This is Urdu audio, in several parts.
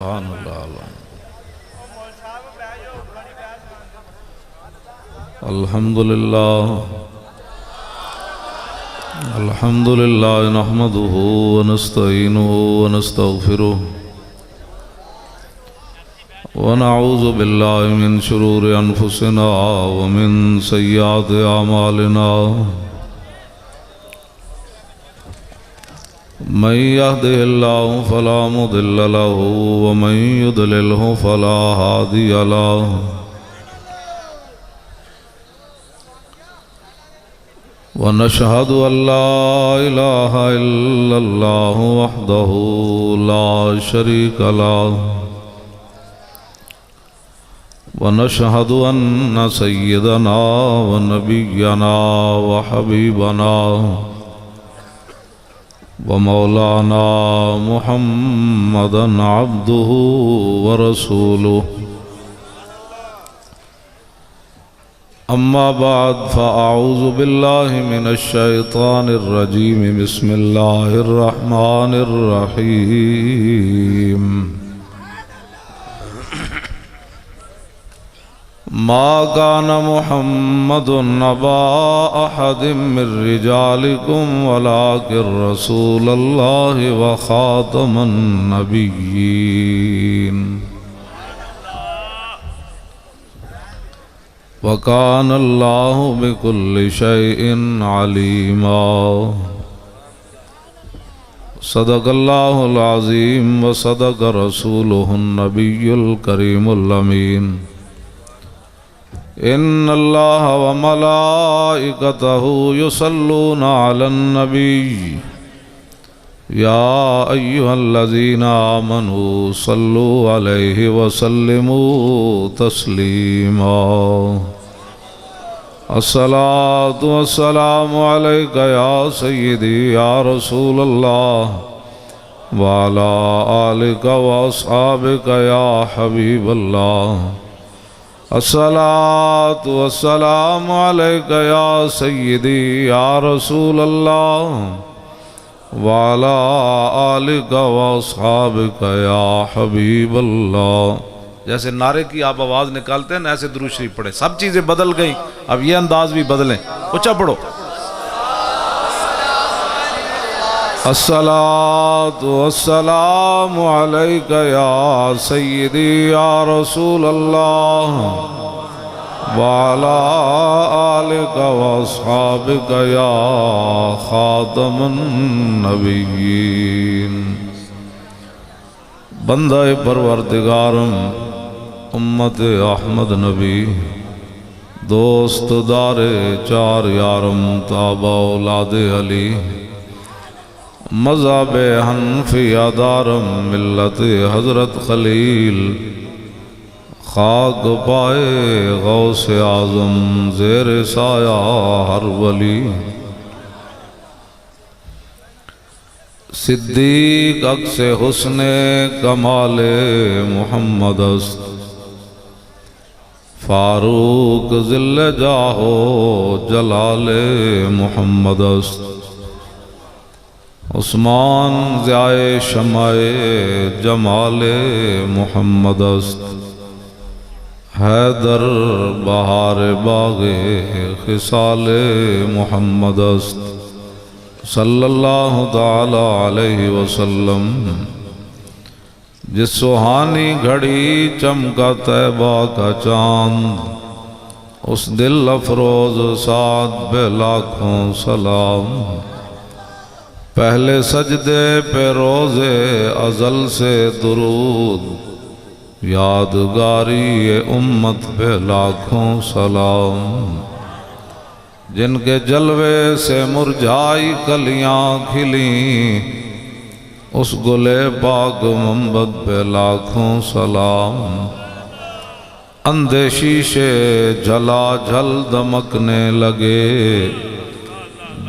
سبحان اللہ الحمد للہ نحمده ونستعینه ونستغفره ونعوذ باللہ من شرور انفسنا ومن سیئات اعمالنا من يهده الله فلا مضل له ومن يضلله فلا هادي له ونشهد أن لا إله إلا الله وحده لا شريك له ونشهد أن سيدنا ونبينا وحبيبنا ومولانا محمدا عبده ورسوله أما بعد فأعوذ بالله من الشيطان الرجيم بسم الله الرحمن الرحيم ما كان محمد أبا أحد من رجالكم ولكن رسول الله وخاتم النبيين وكان الله بكل شيء عليما صدق الله العظيم وصدق رسوله النبي الكريم الأمين إن الله وملائكته يصلون على النبي يا أيها الذين آمنوا صلوا عليه وسلموا تسليما الصلاة والسلام عليك يا سيدي يا رسول الله وعلى آلك وأصحابك يا حبيب الله الصلاة والسلام عليك يا سيدي يا رسول الله وعلى آلك واصحابك يا حبيب الله. جیسے نعرے کی آپ آواز نکالتے ہیں نا ایسے درود شریف پڑھیں. سب چیزیں بدل گئیں، اب یہ انداز بھی بدلیں. اونچا پڑھو. الصلاة والسلام عليك يا سيدي يا رسول الله وعلى آلك واصحابك يا خاتم النبيين. بندہ پروردگارم امت احمد نبی دوست دار چار یارم تابع اولاد علی مذہب حنفیہ دارم ملت حضرت خلیل خاک پائے غوث اعظم زیر سایہ ہر ولی صدیق عکس حسن کمال محمد است فاروق ذل جاہو جلال محمد است عثمان ضیائے شمع جمال محمد است حیدر بہار باغ خصال محمد است صلی اللہ تعالی علیہ وسلم. جس سہانی گھڑی چمکا طیبہ کا چاند اس دل افروز سعد پہ لاکھوں سلام. پہلے سجدے پہ روزے ازل سے درود یادگاری امت پہ لاکھوں سلام. جن کے جلوے سے مرجھائی کلیاں کھلیں اس گلے پاک محمد پہ لاکھوں سلام. اندھے شیشے جھلا جھل دمکنے لگے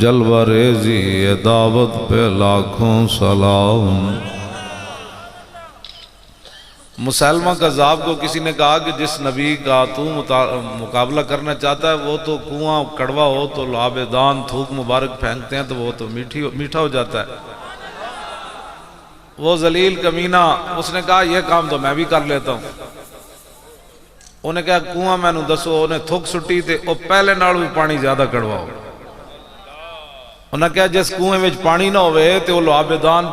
جلوہ ریزی دعوت پہ لاکھوں سلام. مسلمہ کذاب کو کسی نے کہا کہ جس نبی کا تو مقابلہ کرنا چاہتا ہے وہ تو کنواں کڑوا ہو تو لعابدان تھوک مبارک پھینکتے ہیں تو وہ تو میٹھا ہو جاتا ہے. وہ ذلیل کمینہ اس نے کہا یہ کام تو میں بھی کر لیتا ہوں. انہیں کہا کنواں میں نو دسو. انہیں تھک سٹی تے او پہلے نال بھی پانی زیادہ کڑواؤ. انہیں کہا جس کنویں وچ پانی نہ ہوئے تے وہ لعابدان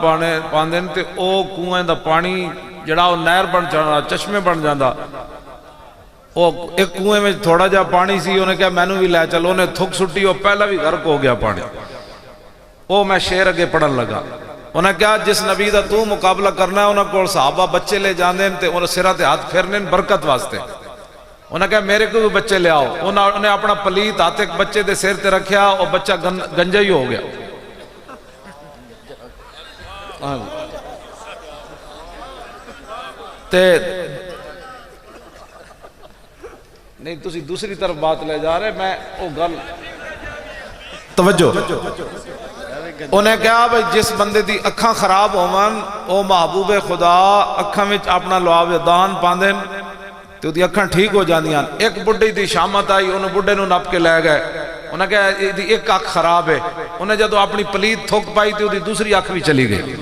پاندے تے او کنویں دا پانی جڑا وہ نہر بن جانا چشمے بن جانا. وہ ایک کنویں میں تھوڑا جا پانی سی. انہیں کہا میں نو بھی لے چلو. انہیں تھک سٹی وہ پہلا بھی غرق ہو گیا پانی. وہ میں شعر اگے پڑھن لگا. انہیں کہا جس نبی دا تو مقابلہ کرنا ہے انہیں کو صحابہ بچے لے جاندے تے انہیں سرہ تے ہاتھ پھیرنے برکت واسطے. انہیں کہا میرے کو بھی بچے لے آؤ. انہیں اپنا پلیت ہاتھ ایک بچے دے سر تے رکھیا. اور بچہ گنجا ہی ہو گیا. تے نہیں تسی دوسری طرف بات لے جا رہے. میں او گل توجہ. انہیں کہا بھئی جس بندے دی اکھاں خراب ہوون او محبوب خدا اکھاں وچ اپنا لعابدان پاندن تے او دی اکھاں ٹھیک ہو جاندیاں. ایک بڈھی دی شامت آئی. انہوں بڈھے نو نپ کے لے گئے. انہیں کہا ایک اکھ خراب ہے. انہیں جدو اپنی پلیت تھوک پائی تے او دی دوسری اکھ بھی چلی گئی.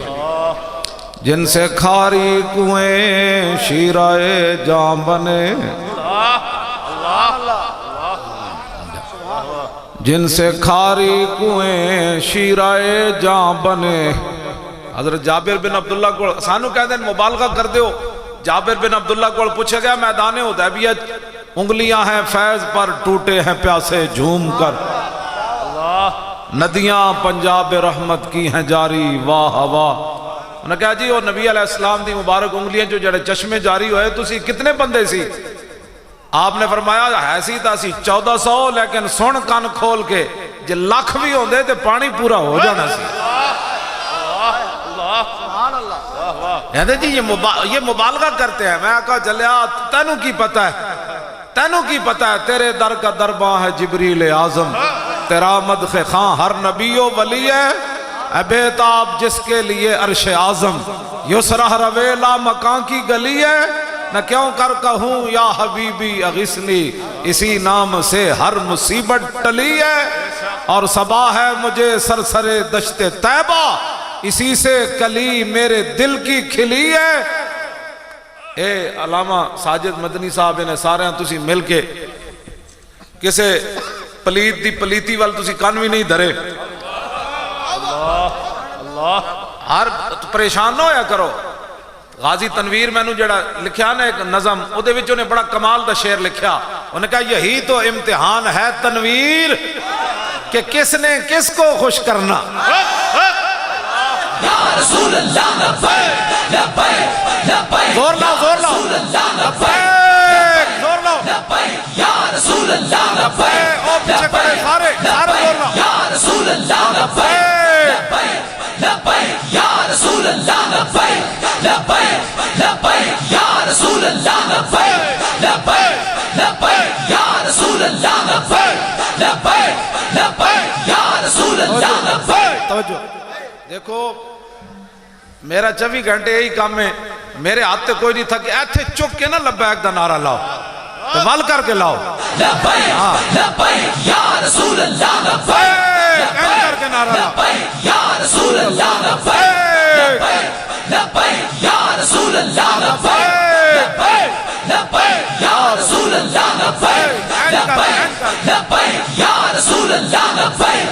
جن سے کھاری کنویں شیرائے جام بنے جن سے کھاری کنویں شیرائے جام بنے. حضرت جابر بن عبداللہ کو سانو کہہ دیں مبالغہ کر دیو. جابر بن عبداللہ کو پوچھے گیا میدان حدیبیہ انگلیاں ہیں فیض پر ٹوٹے ہیں پیاسے جھوم کر. ندیاں پنجاب رحمت کی ہیں جاری واہ واہ. انہوں نے کہا جی وہ نبی علیہ السلام دی مبارک انگلیاں جو جڑے چشمے جاری ہوئے تو اسی کتنے بندے سی؟ آپ نے فرمایا ایسی تا سی 1400 لیکن سن کان کھول کے جے لاکھ بھی ہوں دے تے پانی پورا ہو جانا سی. یعنی جی یہ مبالغہ کرتے ہیں. میں کہا جلیا تینوں کی پتہ ہے تینوں کی پتہ ہے تیرے در کا درباں ہے جبریل اعظم. تیرا مدخ خاں ہر نبی و ولی ہے. اے بیتاب جس کے لیے عرش اعظم. یسرہ رویلا مکان کی گلی ہے. نہ کیوں کر کہوں یا حبیبی اغثنی اسی نام سے ہر مصیبت ٹلی ہے. اور صبا ہے مجھے سرسر دشت طیبہ اسی سے کلی میرے دل کی کھلی ہے. اے علامہ ساجد مدنی صاحب نے سارے ہیں تسی مل کے کسے پلیت دی پلیتی وال تسی کان بھی نہیں دھرے. ہر پریشان نہ ہویا کرو. غازی تنویر میں نے جڑا لکھیا نا ایک نظم او دے وچ نے بڑا کمال دا شعر لکھیا. انہوں نے کہا یہی تو امتحان ہے تنویر کہ کس نے کس کو خوش کرنا. یا رسول اللہ لبیک لبیک لبیک زور لاؤ زور لاؤ لبیک زور لاؤ لبیک یا رسول اللہ لبیک او پیچھے کھڑے سارے زور لاؤ یا رسول اللہ لبیک لبیک یا رسول اللہ لبیک لبیک لبیک یا رسول اللہ لبیک لبیک لبیک یا رسول اللہ لبیک لبیک لبیک یا رسول اللہ لبیک. توجہ دیکھو میرا 24 گھنٹے یہی کام ہے. میرے ہاتھ تے کوئی نہیں تھا کہ ایتھے چک کے نا لبیک دا نعرہ لاؤ تو وال کر کے لاؤ لبیک لبیک یا رسول اللہ لبیک کر کے نعرہ لاؤ لبیک یا رسول اللہ لبیک لبیک یا رسول اللہ لبیک لبیک یا رسول اللہ لبیک لبیک یا رسول اللہ لبیک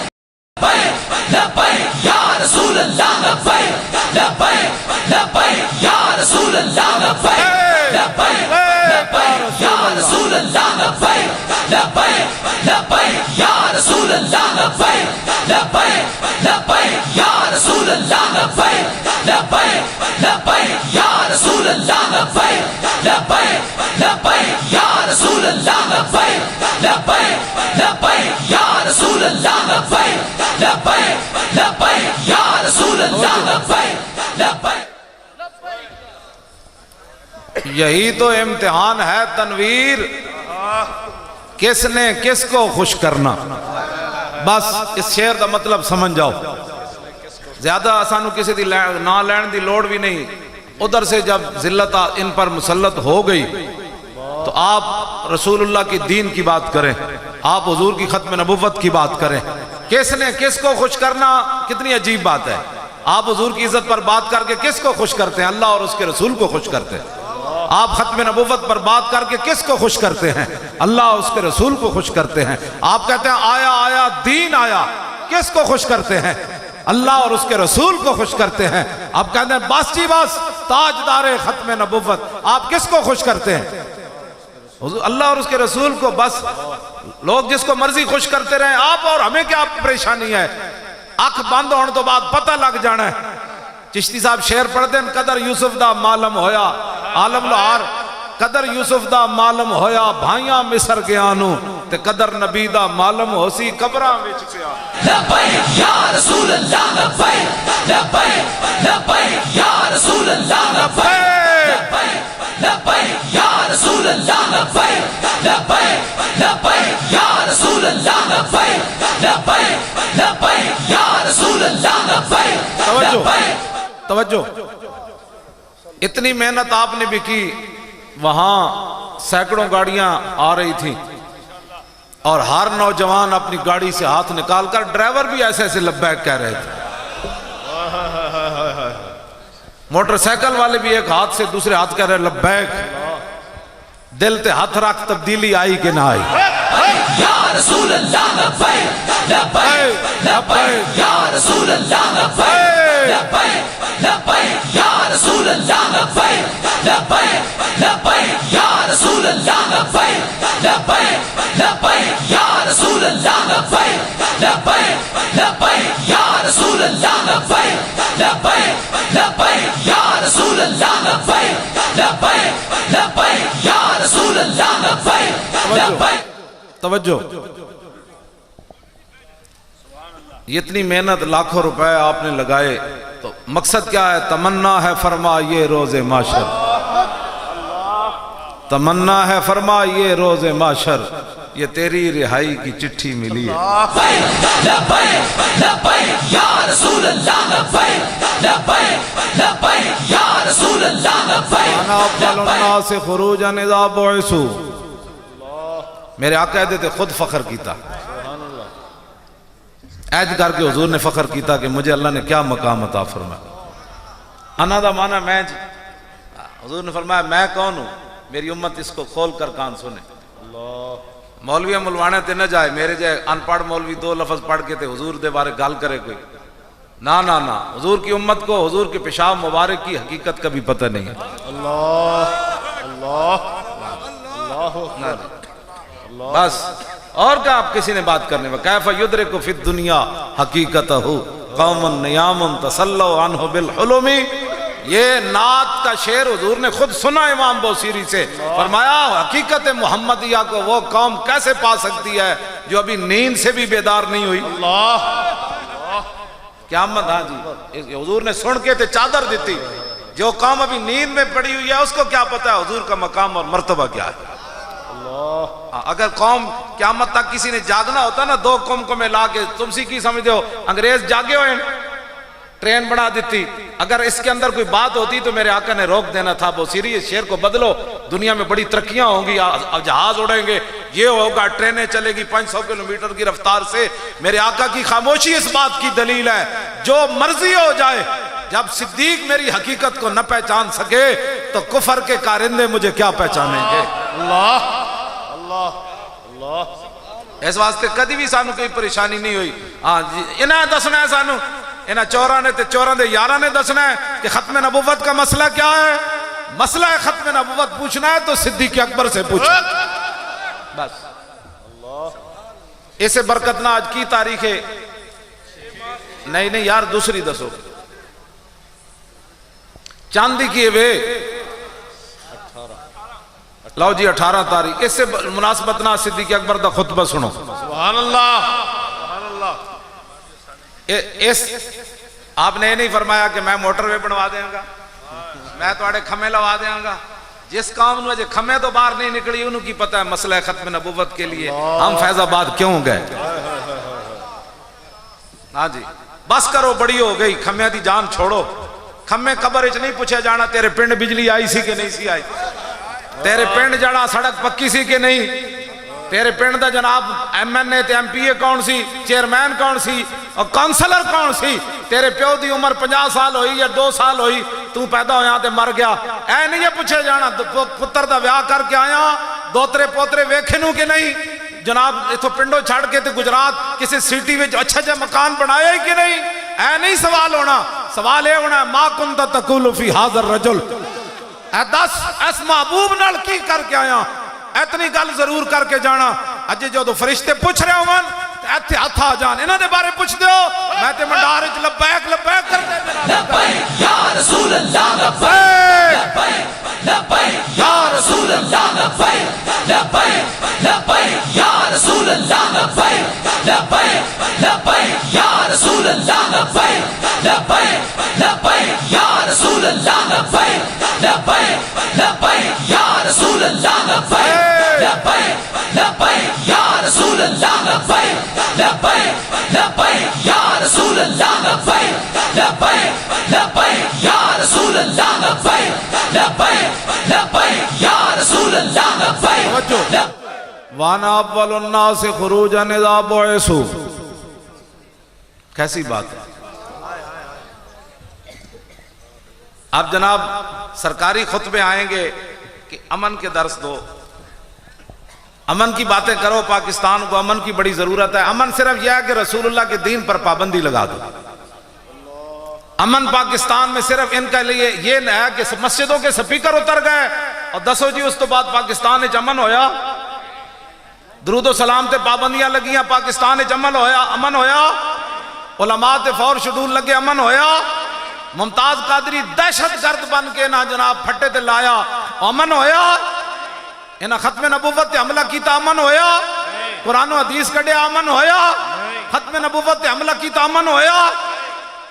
لبیک یا رسول اللہ لبیک لبیک لبیک یا رسول اللہ لبیک لبیک لبیک یا رسول اللہ لبیک لبیک لبیک یا رسول اللہ لبیک لبیک لبیک یا رسول اللہ لبیک لبیک لبیک یا رسول اللہ لبیک لبیک لبیک یا رسول اللہ لبیک لبیک لبیک یا رسول اللہ لبیک لبیک لبیک یا رسول اللہ لبیک لبیک. یہی تو امتحان ہے تنویر کس نے کس کو خوش کرنا. بس اس شعر دا مطلب سمجھ جاؤ. زیادہ آسانو کسی دی نہ لین دی لوڑ بھی نہیں. ادھر سے جب ذلت ان پر مسلط ہو گئی تو آپ رسول اللہ کی دین کی بات کریں. آپ حضور کی ختم نبوت کی بات کریں. کس نے کس کو خوش کرنا کتنی عجیب بات ہے. آپ حضور کی عزت پر بات کر کے کس کو خوش کرتے ہیں؟ اللہ اور اس کے رسول کو خوش کرتے ہیں۔ آپ ختم نبوت پر بات کر کے کس کو خوش کرتے ہیں؟ اللہ اور اس کے رسول کو خوش کرتے ہیں۔ آپ کہتے ہیں آیا آیا دین آیا، کس کو خوش کرتے ہیں؟ اللہ اور اس کے رسول کو خوش کرتے ہیں۔ آپ کہتے ہیں بس جی بس تاجدار ختم نبوت، آپ کس کو خوش کرتے ہیں؟ اللہ اور اس کے رسول کو۔ بس لوگ جس کو مرضی خوش کرتے رہیں، آپ اور ہمیں کیا پریشانی ہے؟ اکھ بند ہونے تو بعد پتہ لگ جانا ہے۔ چشتی صاحب شعر پڑھ دیں، قدر یوسف دا معلوم ہویا عالم لہار، قدر یوسف دا معلوم ہویا بھائیاں مصر گیانو، تے قدر نبی دا معلوم ہو سی قبراں وچ پیا۔ لبیک یا رسول اللہ لبیک، لبیک لبیک یا رسول اللہ لبیک، لبیک لبیک یا رسول اللہ لبیک، لبیک لبیک یا رسول اللہ لبیک، لبیک لبیک یا رسول اللہ لبیک۔ توجہ، اتنی محنت آپ نے بھی کی، وہاں سینکڑوں گاڑیاں آ رہی تھیں اور ہر نوجوان اپنی گاڑی سے ہاتھ نکال کر، ڈرائیور بھی ایسے ایسے لبیک کہہ رہے تھے، موٹر سائیکل والے بھی ایک ہاتھ سے دوسرے ہاتھ کہہ رہے لبیک۔ دل تے ہاتھ رکھ، تبدیلی آئی کہ نہ آئی؟ یا رسول اللہ لبیک، لبیک لبیک یا رسول اللہ لبیک، لبیک لبیک یا رسول اللہ لبیک، لبیک لبیک یا رسول اللہ لبیک، لبیک لبیک یا رسول اللہ لبیک، لبیک لبیک یا رسول اللہ لبیک، لبیک لبیک یا رسول اللہ لبیک، لبیک لبیک یا رسول اللہ لبیک، لبیک۔ توجہ، یہ اتنی محنت لاکھوں روپے آپ نے لگائے، تو مقصد کیا ہے؟ تمنا ہے فرما یہ روز معاشر، تمنا ہے فرما یہ روز معاشر، یہ تیری رہائی کی چٹھی ملی ہے۔ لبیک لبیک یا رسول اللہ لبیک، لبیک لبیک یا رسول اللہ لبیک۔ انا افضل الناس خروجا اذا بعثوا، میرے آقا دیتے خود فخر کیتا، عہد کر کے حضور نے فخر کیتا کہ مجھے اللہ نے کیا مقام عطا فرمایا۔ انا دا معنی میں جی، حضور نے فرمایا میں کون ہوں؟ میری امت اس کو کھول کر کان سنے۔ مولوی ملوانے تے نہ جائے، میرے جائے ان پڑھ مولوی دو لفظ پڑھ کے تے حضور دے بارے گال کرے کوئی، نا نا نا، حضور کی امت کو حضور کے پیشاب مبارک کی حقیقت کا بھی پتہ نہیں ہے۔ بس اور کیا آپ کسی نے بات کرنے میں؟ کیف یدرک فی الدنیا حقیقتہ قوم نیام تسلوا عنہ بالحلم، یہ نعت کا شعر حضور نے خود سنا امام بوصیری سے، فرمایا حقیقت محمدیہ کو وہ قوم کیسے پا سکتی ہے جو ابھی نیند سے بھی بیدار نہیں ہوئی؟ قیامت، ہاں جی، حضور نے سن کے تے چادر دیتی، جو قوم ابھی نیند میں پڑی ہوئی ہے اس کو کیا پتا ہے حضور کا مقام اور مرتبہ کیا ہے؟ اگر قوم قیامت تک کسی نے جاگنا ہوتا نا، دو قوم کو میں لا کے، تم سی کی سمجھتے ہو انگریز جاگے ہوئے ٹرین بنا دیتی، اگر اس کے اندر کوئی بات ہوتی تو میرے آقا نے روک دینا تھا، بوصیری اس شعر کو بدلو، دنیا میں بڑی ترقیاں ہوں گی، جہاز اڑیں گے، یہ ہوگا، ٹرینیں چلے گی 500 کلومیٹر کی رفتار سے۔ میرے آقا کی خاموشی اس بات کی دلیل ہے، جو مرضی ہو جائے، جب صدیق میری حقیقت کو نہ پہچان سکے تو کفر کے کارندے مجھے کیا پہچانیں گے؟ اللہ اس واسطے کدی بھی سانو کوئی پریشانی نہیں ہوئی۔ ہاں جی، انہیں دسنا ہے سانو، انہیں چوراں نے تے چوراں دے یاراں نے دسنا ہے کہ ختم نبوت کا مسئلہ کیا ہے۔ مسئلہ ہے ختم نبوت پوچھنا ہے تو صدیق اکبر سے پوچھو، بس۔ اسے برکت نہ آج کی تاریخ ہے، نہیں یار دوسری دسو، چاندی کی وے لو جی 18 تاریخ، اس سے مناسبت نہ صدیق اکبر دا خطبہ سنو، سبحان اللہ۔ اس آپ نے یہ نہیں فرمایا کہ میں موٹر وے بنوا دیاں گا، میں تواڈے کھمے لوا دیاں گا۔ جس کام نو اجے کھمے تو باہر نہیں نکلی انہوں کی پتہ ہے مسئلہ ختم نبوت کے لیے ہم فیض آباد کیوں گئے۔ ہاں جی، بس کرو، بڑی ہو گئی، کھمے دی جان چھوڑو۔ کھمے قبر اچ نہیں پوچھا جانا تیرے پنڈ بجلی آئی سی کہ نہیں سی آئی، تیرے پنڈ جڑا سڑک پکی سی کہ نہیں، تیرے پنڈ دا جناب MNA تے MP کون سی، چیئرمین کون سی اور کونسلر کون سی؟ تیرے پیو دی عمر 50 سال ہوئی یا 2 سال ہوئی، تو پیدا ہویا تے مر گیا، اے نہیں یہ پوچھے جانا پتر دا ویاہ کر کے آیا دوترے پوترے ویکھے نو کہ نہیں؟ جناب اتھو پنڈو چھڑ کے تے گجرات کسی سٹی وچ اچھا جا مکان بنایا ہی کہ نہیں؟ اے نہیں سوال ہونا، سوال اے ہونا ما کنت تقول فی ھذا الرجل، اے دس اس محبوب نال کی کر کے آیا؟ اتنی گل ضرور کر کے جانا، اج جو دو فرشتے پوچھ رہے ہوں ایتھے ہاتھ آ جان، انہاں دے بارے پوچھ دیو، میں تے منڈار وچ لبیک لبیک کر دے لبیک یا رسول اللہ، لبیک لبیک یا رسول اللہ، لبیک لبیک لبیک یا رسول اللہ، لبیک لبیک لبیک یا رسول اللہ، لبیک لبیک لبیک یا رسول اللہ، لبیک لبیک لبیک یا رسول اللہ، لبیک لبیک لبیک یا رسول اللہ، لبیک لبیک لبیک یا رسول اللہ، لبیک لبیک لبیک یا رسول اللہ، لبیک لبیک لبیک یا رسول اللہ، لبیک وانا اول الناس خروجا اذا بعثوا، کیسی بات ہے؟ اب جناب سرکاری خطبے آئیں گے کہ امن کے درس دو، امن کی باتیں کرو، پاکستان کو امن کی بڑی ضرورت ہے، امن صرف یہ ہے کہ رسول اللہ کے دین پر پابندی لگا دو، امن پاکستان میں صرف ان کے لیے یہ ہے کہ مسجدوں کے سپیکر اتر گئے اور دسو جی اس تو بعد پاکستان وچ امن ہویا، درود و سلام تے پابندیاں لگیاں پاکستان وچ امن ہویا، علماء تے فور شیڈول لگے امن ہویا، ممتاز قادری دہشت گرد بن کے نہ جناب پھٹے تے لایا امن ہویا، انہاں ختم نبوت تے حملہ کیتا امن ہویا، قرآن و حدیث کڈیا امن ہویا، ختم نبوت تے حملہ کیتا امن ہویا،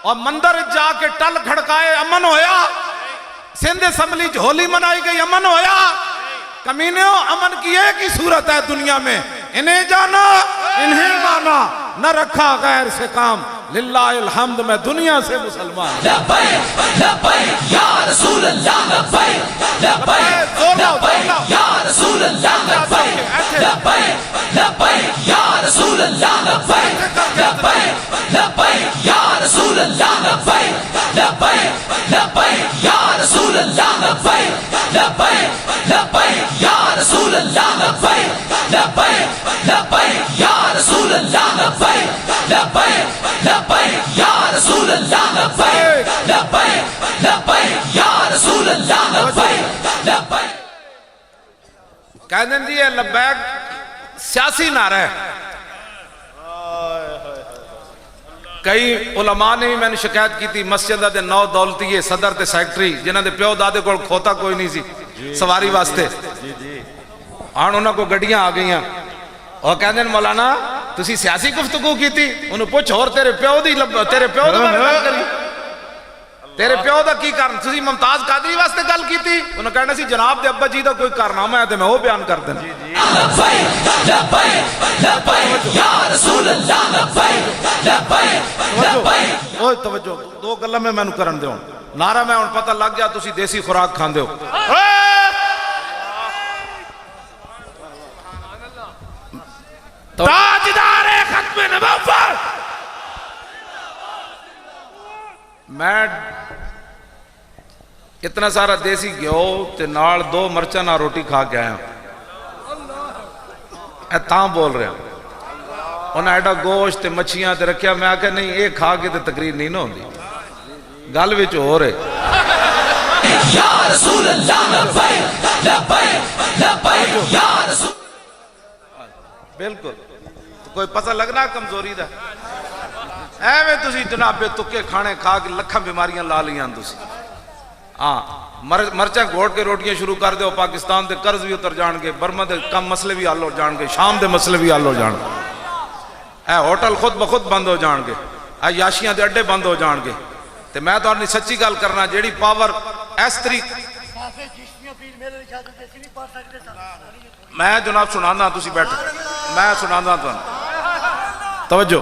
اور مندر جا کے ٹل کھڑکائے امن ہویا، سندھ اسمبلی ہولی منائی گئی امن ہویا، کمینیوں امن کی ایک ہی صورت ہے دنیا میں، انہیں جانا انہیں مانا، نہ رکھا غیر سے کام، للہ الحمد میں دنیا سے مسلمان، لبیک لبیک یا رسول اللہ، لبیک لبیک لبیک یا رسول اللہ، لبیک لبیک لبیک یا رسول اللہ، لبیک لبیک لبیک یا رسول اللہ، لبیک لبیک لبیک یا رسول اللہ، لبیک لبیک لبیک یا رسول اللہ، لبیک لبیک لبیک یا رسول اللہ، لبیک لبیک لبیک یا رسول اللہ، لبیک لبیک لبیک یا رسول اللہ، لبیک لبیک۔ کہہ دیں جی یہ لبیک سیاسی نعرہ ہے، کئی علماء نے میں نے شکایت کی تھی مسجد دے 9 دولتی صدر تے سیکٹری جنہاں دے پیو دادے کو کھوتا کوئی نہیں سی سواری واسطے، آن انہاں کو گڑیاں آ گئیاں اور کہہ دیں مولانا تسی سیاسی گفتگو کی تھی، انہوں پوچھ اور تیرے پیو دا بات کری، تیرے پیو دا کی کارن، تسی ممتاز قادری واسطے گل کی تھی، انہوں کہنا سی جناب دے ابا جی دا کوئی کارنامہ ہے تے میں وہ بیان کر دینا، لبیک لبیک لبیک یا رسول اللہ، لبیک لبیک لبیک۔ اوہ توجہ دو گلہ میں نے کرن دے ہوں نعرہ میں ان پتہ لگ گیا تسی دیسی خوراک کھان دے ہو، تاجدار ختم نبوت، میں اتنا سارا دیسی گیو تے نال 2 مرچہ نہ روٹی کھا کے آیا، اے تاں بول رہے ہیں انہیں ایڈا گوشت تے مچھیاں تے رکھیا، میں آکھا نہیں یہ کھا کے تے تقریر نہیں نہ ہوندی، گل وچ ہو رہے یا رسول اللہ، لبیک لبیک لبیک یا رسول، بالکل کوئی پتہ لگنا کمزوری دا اے میں تسی جناب بے تکے کھانے کھا کے لکھاں بیماریاں لا لیاں تسی، ہاں مرچیں گھوڑ کے روٹیاں شروع کر دے، پاکستان دے قرض بھی اتر جان گے، برما دے کم مسئلے بھی حل ہو جان گے، شام دے مسئلے بھی حل ہو جان گے، اے ہوٹل خود بخود بند ہو جان گے، اے یاشیاں دے اڈے بند ہو جان گے، تے میں تو اپنی سچی گل کرنا جیڑی پاور اس طریقے میں جناب سنانا تسی بیٹھو، میں سنانا توجہ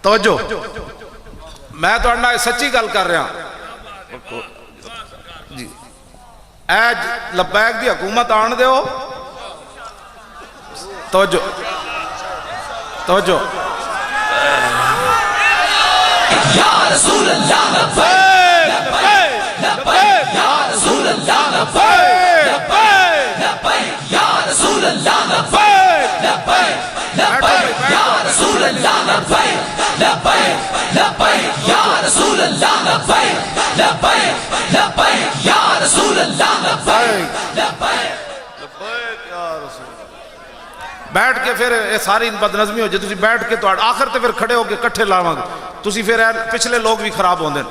توجہ، میں تو انہا سچی گل کر رہا جی، اے لبیک دی حکومت آن دے ہو، توجہ توجہ یا رسول اللہ لبیک لبیک لبیک یا رسول اللہ لبیک لبیک لبیک یا رسول اللہ لبیک لبیک لبیک یا رسول اللہ لبیک لبیک لبیک یا رسول اللہ لبیک لبیک لبیک یا رسول اللہ لبیک لبیک بیٹھ کے پھر یہ ساری بد نظمی ہو جائے تسی بیٹھ کے تو آخر تے پھر کھڑے ہو کے کٹھے لاواں گے تسی پھر پچھلے لوگ بھی خراب ہوندے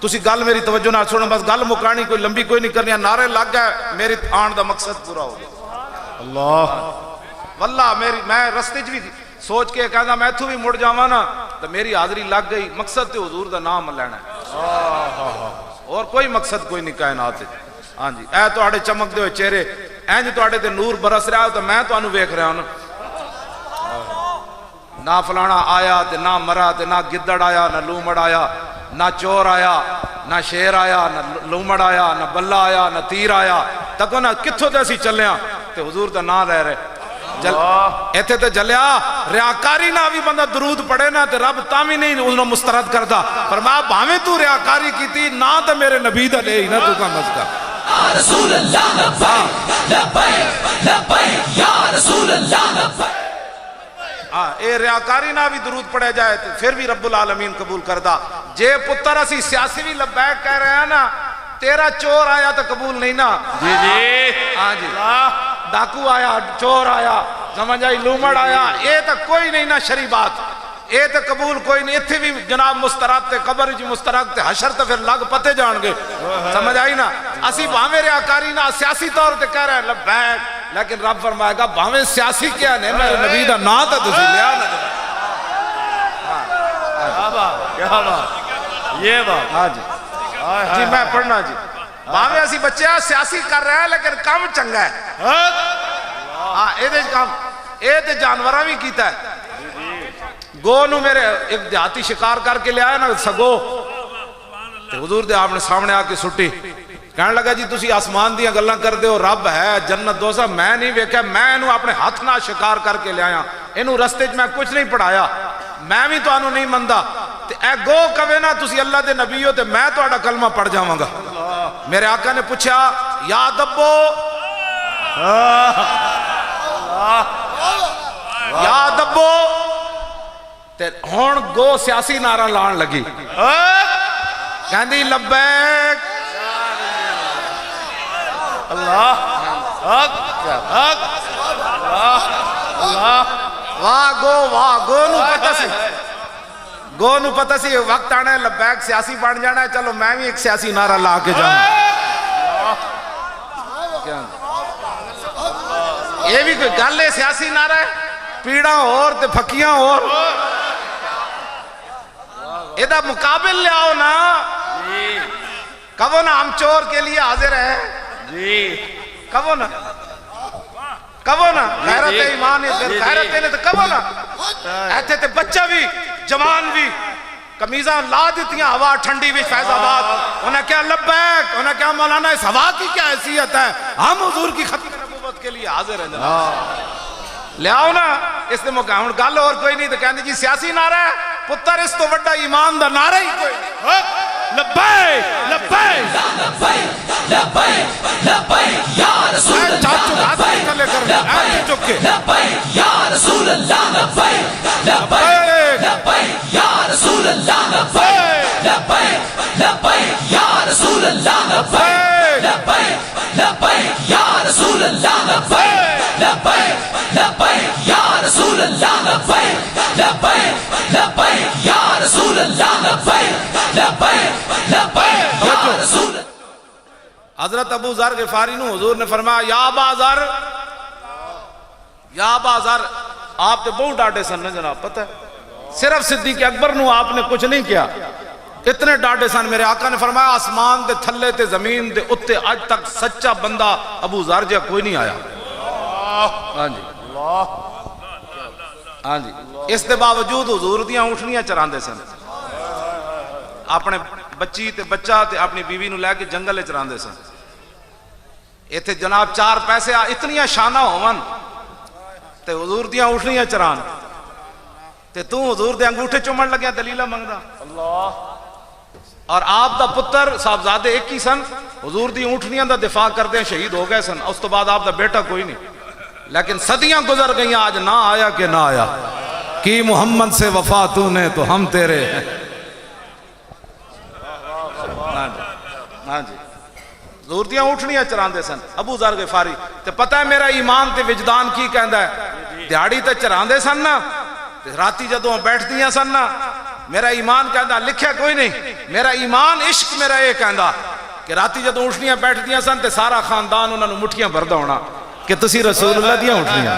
تسی گل میری توجہ نہ سنو بس گل مکانی کوئی لمبی کوئی نہیں کرنی نعرے لگ گئے میری آن دا مقصد پورا ہو گیا اللہ واللہ میں رستے بھی سوچ کے کہنا میں تو بھی مڑ جاواں نا تو میری حاضری لگ گئی مقصد تے حضور دا نام لینا ہے اور کوئی مقصد کوئی نہیں کائنات ہاں جی اے تواڈے چمکدے ہوئے چہرے اینج تواڈے تے نور برس رہا تو میں تانوں ویکھ رہا ہوں نہ فلانا آیا تے نہ مرا تے نہ گدڑ آیا نہ لومڑ آیا نہ چور آیا نہ شیر آیا نہ لومڑ آیا نہ بلہ آیا نہ تیر آیا تکو نہ کتھوں تے اسی چلیا تے حضور دا نام لے رہے ایتھے تے جلیا ریاکاری نہ بھی بندہ درود پڑھے نا تے رب تامی نہیں انہوں مسترد کرتا فرمایا بھاویں تو ریاکاری کی تھی نہ تے میرے نبی دا لے ہی نہ تو کا مزکا یا رسول اللہ لبیک لبیک لبیک یا رسول اللہ لبیک اے ریاکاری نہ بھی درود پڑھے جائے تو پھر بھی رب العالمین قبول کردہ جے پتر اسی سیاسی بھی لبیک کہہ رہے ہیں نا تیرا چور آیا تو قبول نہیں نا جی جی ہاں جی ڈاکو آیا چور آیا سمجھ آئی لومڑ آیا اے تو کوئی نہیں نا شری بات اے تو قبول کوئی نہیں اتھے بھی جناب مسترد تے قبر جی مسترد تے حشر تے پھر لگ پتے جان گے سمجھ آئی نا اسی بھاویں ریاکاری نا سیاسی طور تے کہہ رہے ہیں لبیک لیکن رب فرمائے گا بھاویں سیاسی کیا نہیں میرے نبی دا نا تا تسی لیا نا کیا بات یہ بات ہاں جی جی میں پڑھنا جی بھاویں اسی بچے سیاسی کر رہے ہیں لیکن کام چنگا ہے ہاں اے دے کام اے تے جانوراں بھی کیتا ہے گو نو میرے ایک دیہاتی شکار کر کے لے آیا نا سگو تے حضور دے آپ نے سامنے آ کے سٹی کہنے لگا جی تسی آسمان دیاں گلاں کر دے ہو رب ہے جنت دوزخ میں نہیں ویکھیا میں انہوں اپنے ہاتھ نہ شکار کر کے لے آیا انہوں رستے میں کچھ نہیں پڑھایا میں بھی تو انہوں نہیں مندہ تے اے گو کہے نا تسی اللہ دے نبی ہو تے میں تو اڑا کلمہ پڑھ جاواں گا میرے آقا نے پوچھا یا دبو یا دبو تے ہون گو سیاسی نعرہ لان لگی کہندی لبیک اللہ حق حق اللہ واہ گو نو پتہ سی گو نو پتہ سی وقت آنا ہے لبیک سیاسی بن جانا ہے چلو میں بھی ایک سیاسی نعرہ لا کے جاؤں یہ بھی کوئی گل ہے سیاسی نعرہ ہے پیڑاں اور تے پھکیاں اور ادھا مقابل لے آؤ نا کبو نا ہم چور کے لیے حاضر ہے جی کبو نا غیرت ایمان غیرت دینے تو کبو نا ایتھے تے بچہ بھی جوان بھی کمیزاں لا دیتیاں ہوا ٹھنڈی بھی فیض آباد انہیں کیا لبیک انہیں کیا مولانا اس ہوا کی کیا حیثیت ہے ہم حضور کی ختم نبوت کے لیے حاضر ہیں جناب لے آؤ نا اس نے موقع ہوں گل اور کوئی نہیں تو کہنے جی سیاسی نعرہ ہے پتر اس تو وڈا ایمان دا نعرہ ہی کوئی نہیں لبیک لبیک لبیک لبیک یا رسول اللہ چاچو ہاتھ نکلے کر آئے چکے لبیک یا رسول اللہ لبیک لبیک لبیک یا رسول اللہ لبیک لبیک لبیک یا رسول اللہ لبیک لبیک لبیک یا رسول اللہ لبیک لبیک لبیک یا رسول اللہ لبیک لبیک لبیک یا رسول اللہ لبیک لبیک لبیک یا رسول حضرت ابو ذر غفاری نو حضور نے فرمایا یا ابا ذر یا ابا ذر آپ تے بہت ڈاٹے سن نا جناب پتہ ہے صرف صدیق اکبر نو آپ نے کچھ نہیں کیا اتنے ڈاٹے سن میرے آقا نے فرمایا آسمان دے تھلے تے زمین دے اتے آج تک سچا بندہ ابو ذر جا کوئی نہیں آیا ہاں جی ہاں جی اس دے باوجود حضور دیاں اونٹنیاں چراندے سن اپنے بچی تے بچہ تے اپنی بیوی نو لے کے جنگل چراندے سن ایتھے جناب 4 پیسے اتنیاں شانہ ہوون تے حضور دیاں اٹھنیاں چران تے تو حضور دے انگوٹھے چومن لگیا دلیلہ منگدا اللہ. اور آپ دا پتر صاحبزادے ایک ہی سن, حضور دی اونٹنیاں دا دفاع کردے شہید ہو گئے سن, اس تو بعد آپ دا بیٹا کوئی نہیں, لیکن صدیاں گزر گئیں آج نہ آیا کہ نہ آیا. کی محمد سے وفا تو نے تو ہم تیرے ہیں. ہاں جی حضور دیاں اونٹنیاں چراندے سن ابو ذر غفاری. تے پتہ ہے میرا ایمان تے وجدان کی کہندا ہے, دیہاڑی تے چراندے سن نا, راتی جدوں بیٹھ دیاں سن نا, میرا ایمان کہندا لکھیا کوئی نہیں, میرا ایمان عشق میرا یہ کہندا کہ راتی جدوں اونٹنیاں بیٹھ دیاں سن تے سارا خاندان انہاں نوں مٹھیاں بھردا ہونا کہ تسی رسول اللہ دیاں اونٹنیاں,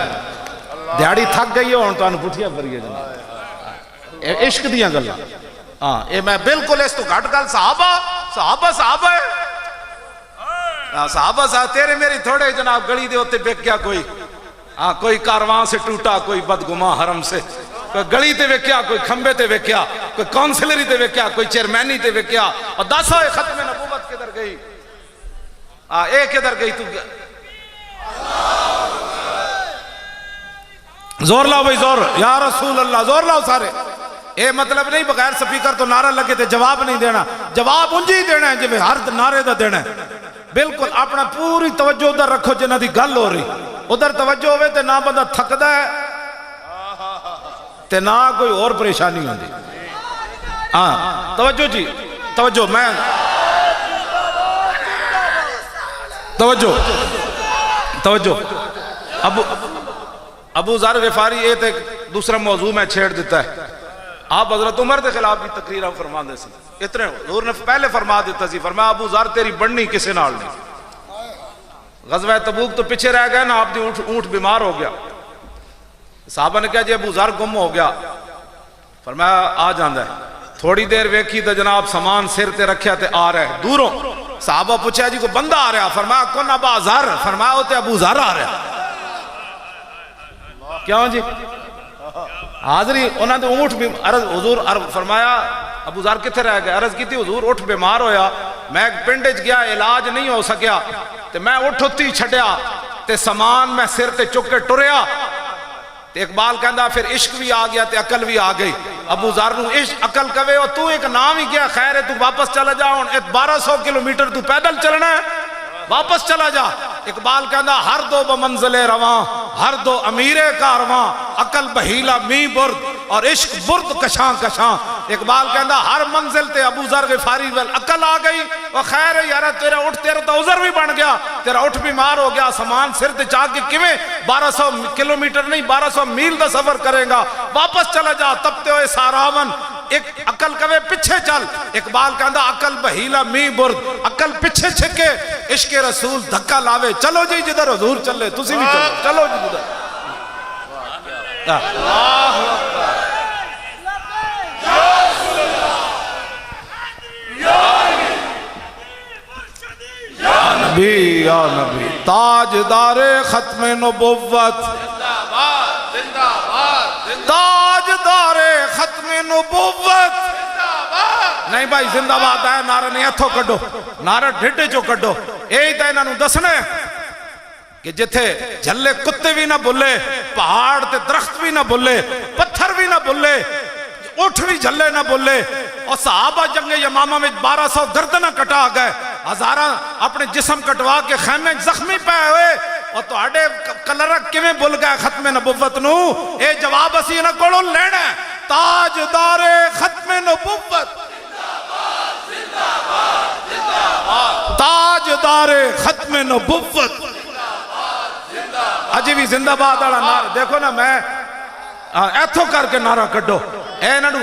دیہاڑی تھک گئی ہو ہن تانوں پٹھیاں بھریے جناب. عشق دیاں گلاں. ہاں اے میں بالکل اس تو گھٹ گل صحابہ ہے. صحابہ تیرے میری تھوڑے جناب گلی دے ہوتے بک گیا کوئی, ہاں کوئی کارواں سے ٹوٹا, کوئی بدگماں حرم سے, کوئی گلی تے وکیا, کوئی کھمبے تے وکیا, کوئی کونسلری تے وکیا, کوئی چیئرمینی تے وکیا. اور دس ہوئے ختم نبوت کدھر گئی, اے کدھر گئی تو زور لاؤ بھائی زور, یا رسول اللہ زور لاؤ سارے. اے مطلب نہیں بغیر سپیکر تو نعرہ لگے تے جواب نہیں دینا, جواب انجی دینا ہے جی ہر نعرے دا دینا ہے. بالکل اپنا پوری توجہ ادھر رکھو جنہ دی گل ہو رہی, ادھر توجہ ہوئے تے نہ بندہ تھکدا ہے تے نہ کوئی اور پریشانی ہوندی. ہاں توجہ جی توجہ, میں توجہ. ابو ذر غفاری یہ تے دوسرا موضوع میں چھیڑ دیتا ہے. آپ حضرت عمر کے خلاف بھی تقریر فرما دے سی, اتنے حضور نے پہلے فرما دیتا سی, فرمایا ابو ذر تیری بڑھنی کسے نال نہیں. غزوہ تبوک تو پیچھے رہ گئے نا, آپ دی اونٹ بیمار ہو گیا. صحابہ نے کہا جی ابو ذر گم ہو گیا, فرمایا آ جاندہ ہے. تھوڑی دیر ویکھی تو جناب سامان سر تے رکھیا تے آ رہے دوروں. صحابہ پوچھا جی کو بندہ آ رہا, فرمایا کون ابا ذر, فرمایا ہوتے ابو ذر آ رہا. کیوں جی حاضری انہوں نے اونٹ بھی عرض حضور فرمایا ابو ذر کتھے رہ گئے, عرض کی تھی حضور اٹھ بیمار ہویا, میں پنڈج گیا علاج نہیں ہو سکیا تے میں اٹھ ہوتی چھڑیا تے سامان میں سر تے چکے ٹریا. تے اقبال کہندا پھر عشق بھی آ گیا تے عقل بھی آ گئی. ابو ذر نو عشق عقل کہے اور تو ایک نام ہی کیا, خیر ہے تو واپس چلا جا, 1200 کلومیٹر تو پیدل چلنا ہے, واپس چلا جا. اقبال کہندا ہر دو بمنزل رواں, ہر دو امیر کارواں, عقل بہیلا می برد اور عشق برد کشاں کشاں. اقبال کہندا ہر منزل تے ابو ذر غفاری ویل عقل آ گئی, اور خیر ہے یارا تیرا اٹھ تیرا تو عذر بھی بن گیا, تیرا اٹھ بیمار ہو گیا, سامان سر تے چاہ کے کیویں 1200 کلومیٹر نہیں 1200 میل دا سفر کرے گا, واپس چلا جا تپتے ہوئے ساراون. ایک عقل کہے پیچھے چل. اقبال کہندا عقل بہیلا می برد, عقل پیچھے چھکے, عشق رسول دھکا لاوے. چلو جی جدھر حضور چلے تسی بھی چلو, چلو جی جدھر. یا نبی تاجدار ختم نبوت, تاجدار ختم نبوت. نہیں بھائی زندہ باد ہے, نعرہ نہیں ہتھوں کڈو, نعرہ ڈھڈے چو کڈو. یہی تو انہوں دسنا ہے کہ جتھے جھلے کتے بھی نہ بھولے, پہاڑ تے درخت بھی نہ بھولے, پتھر بھی نہ بھولے, اٹھ بھی جھلے نہ بھولے. اور صحابہ جنگ یمامہ میں 1200 گردنہ کٹا گئے, ہزارہ اپنے جسم کٹوا کے خیمے زخمی پہ ہوئے, اور تو آڑے کلرک کیویں بھول گئے ختم نبوت نو. اے جواب اسی نہ کوڑوں لینا ہے, تاجدار ختم نبوت, تاجدار ختم نبوت. اجی بھی زندہ باد آڑا نعرہ دیکھو نا, میں ایتھو کر کے نعرہ کڈو. اے نڈو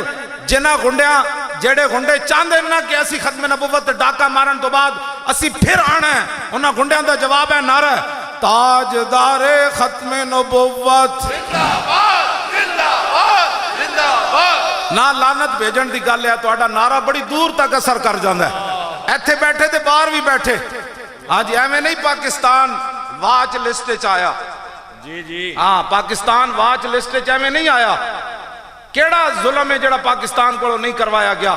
جنہ گھنڈیاں جیڑے گھنڈے چاندے نہ کہ اسی ختم نبوت ڈاکہ مارن تو بعد اسی پھر آنا ہے, انہاں گھنڈیاں دا جواب ہے نعرہ تاجدار ختم نبوت. نہ لعنت بھیجن دی گل ہے, تہاڈا نعرہ بڑی دور تک اثر کر جاندا ہے. ایتھے بیٹھے تے باہر بھی بیٹھے. ہاں جی ایویں نہیں پاکستان واچ لسٹ وچ آیا, جی جی ہاں پاکستان واچ لسٹ وچ ایویں نہیں آیا. کیڑا ظلم ہے جڑا پاکستان کو نہیں کروایا گیا,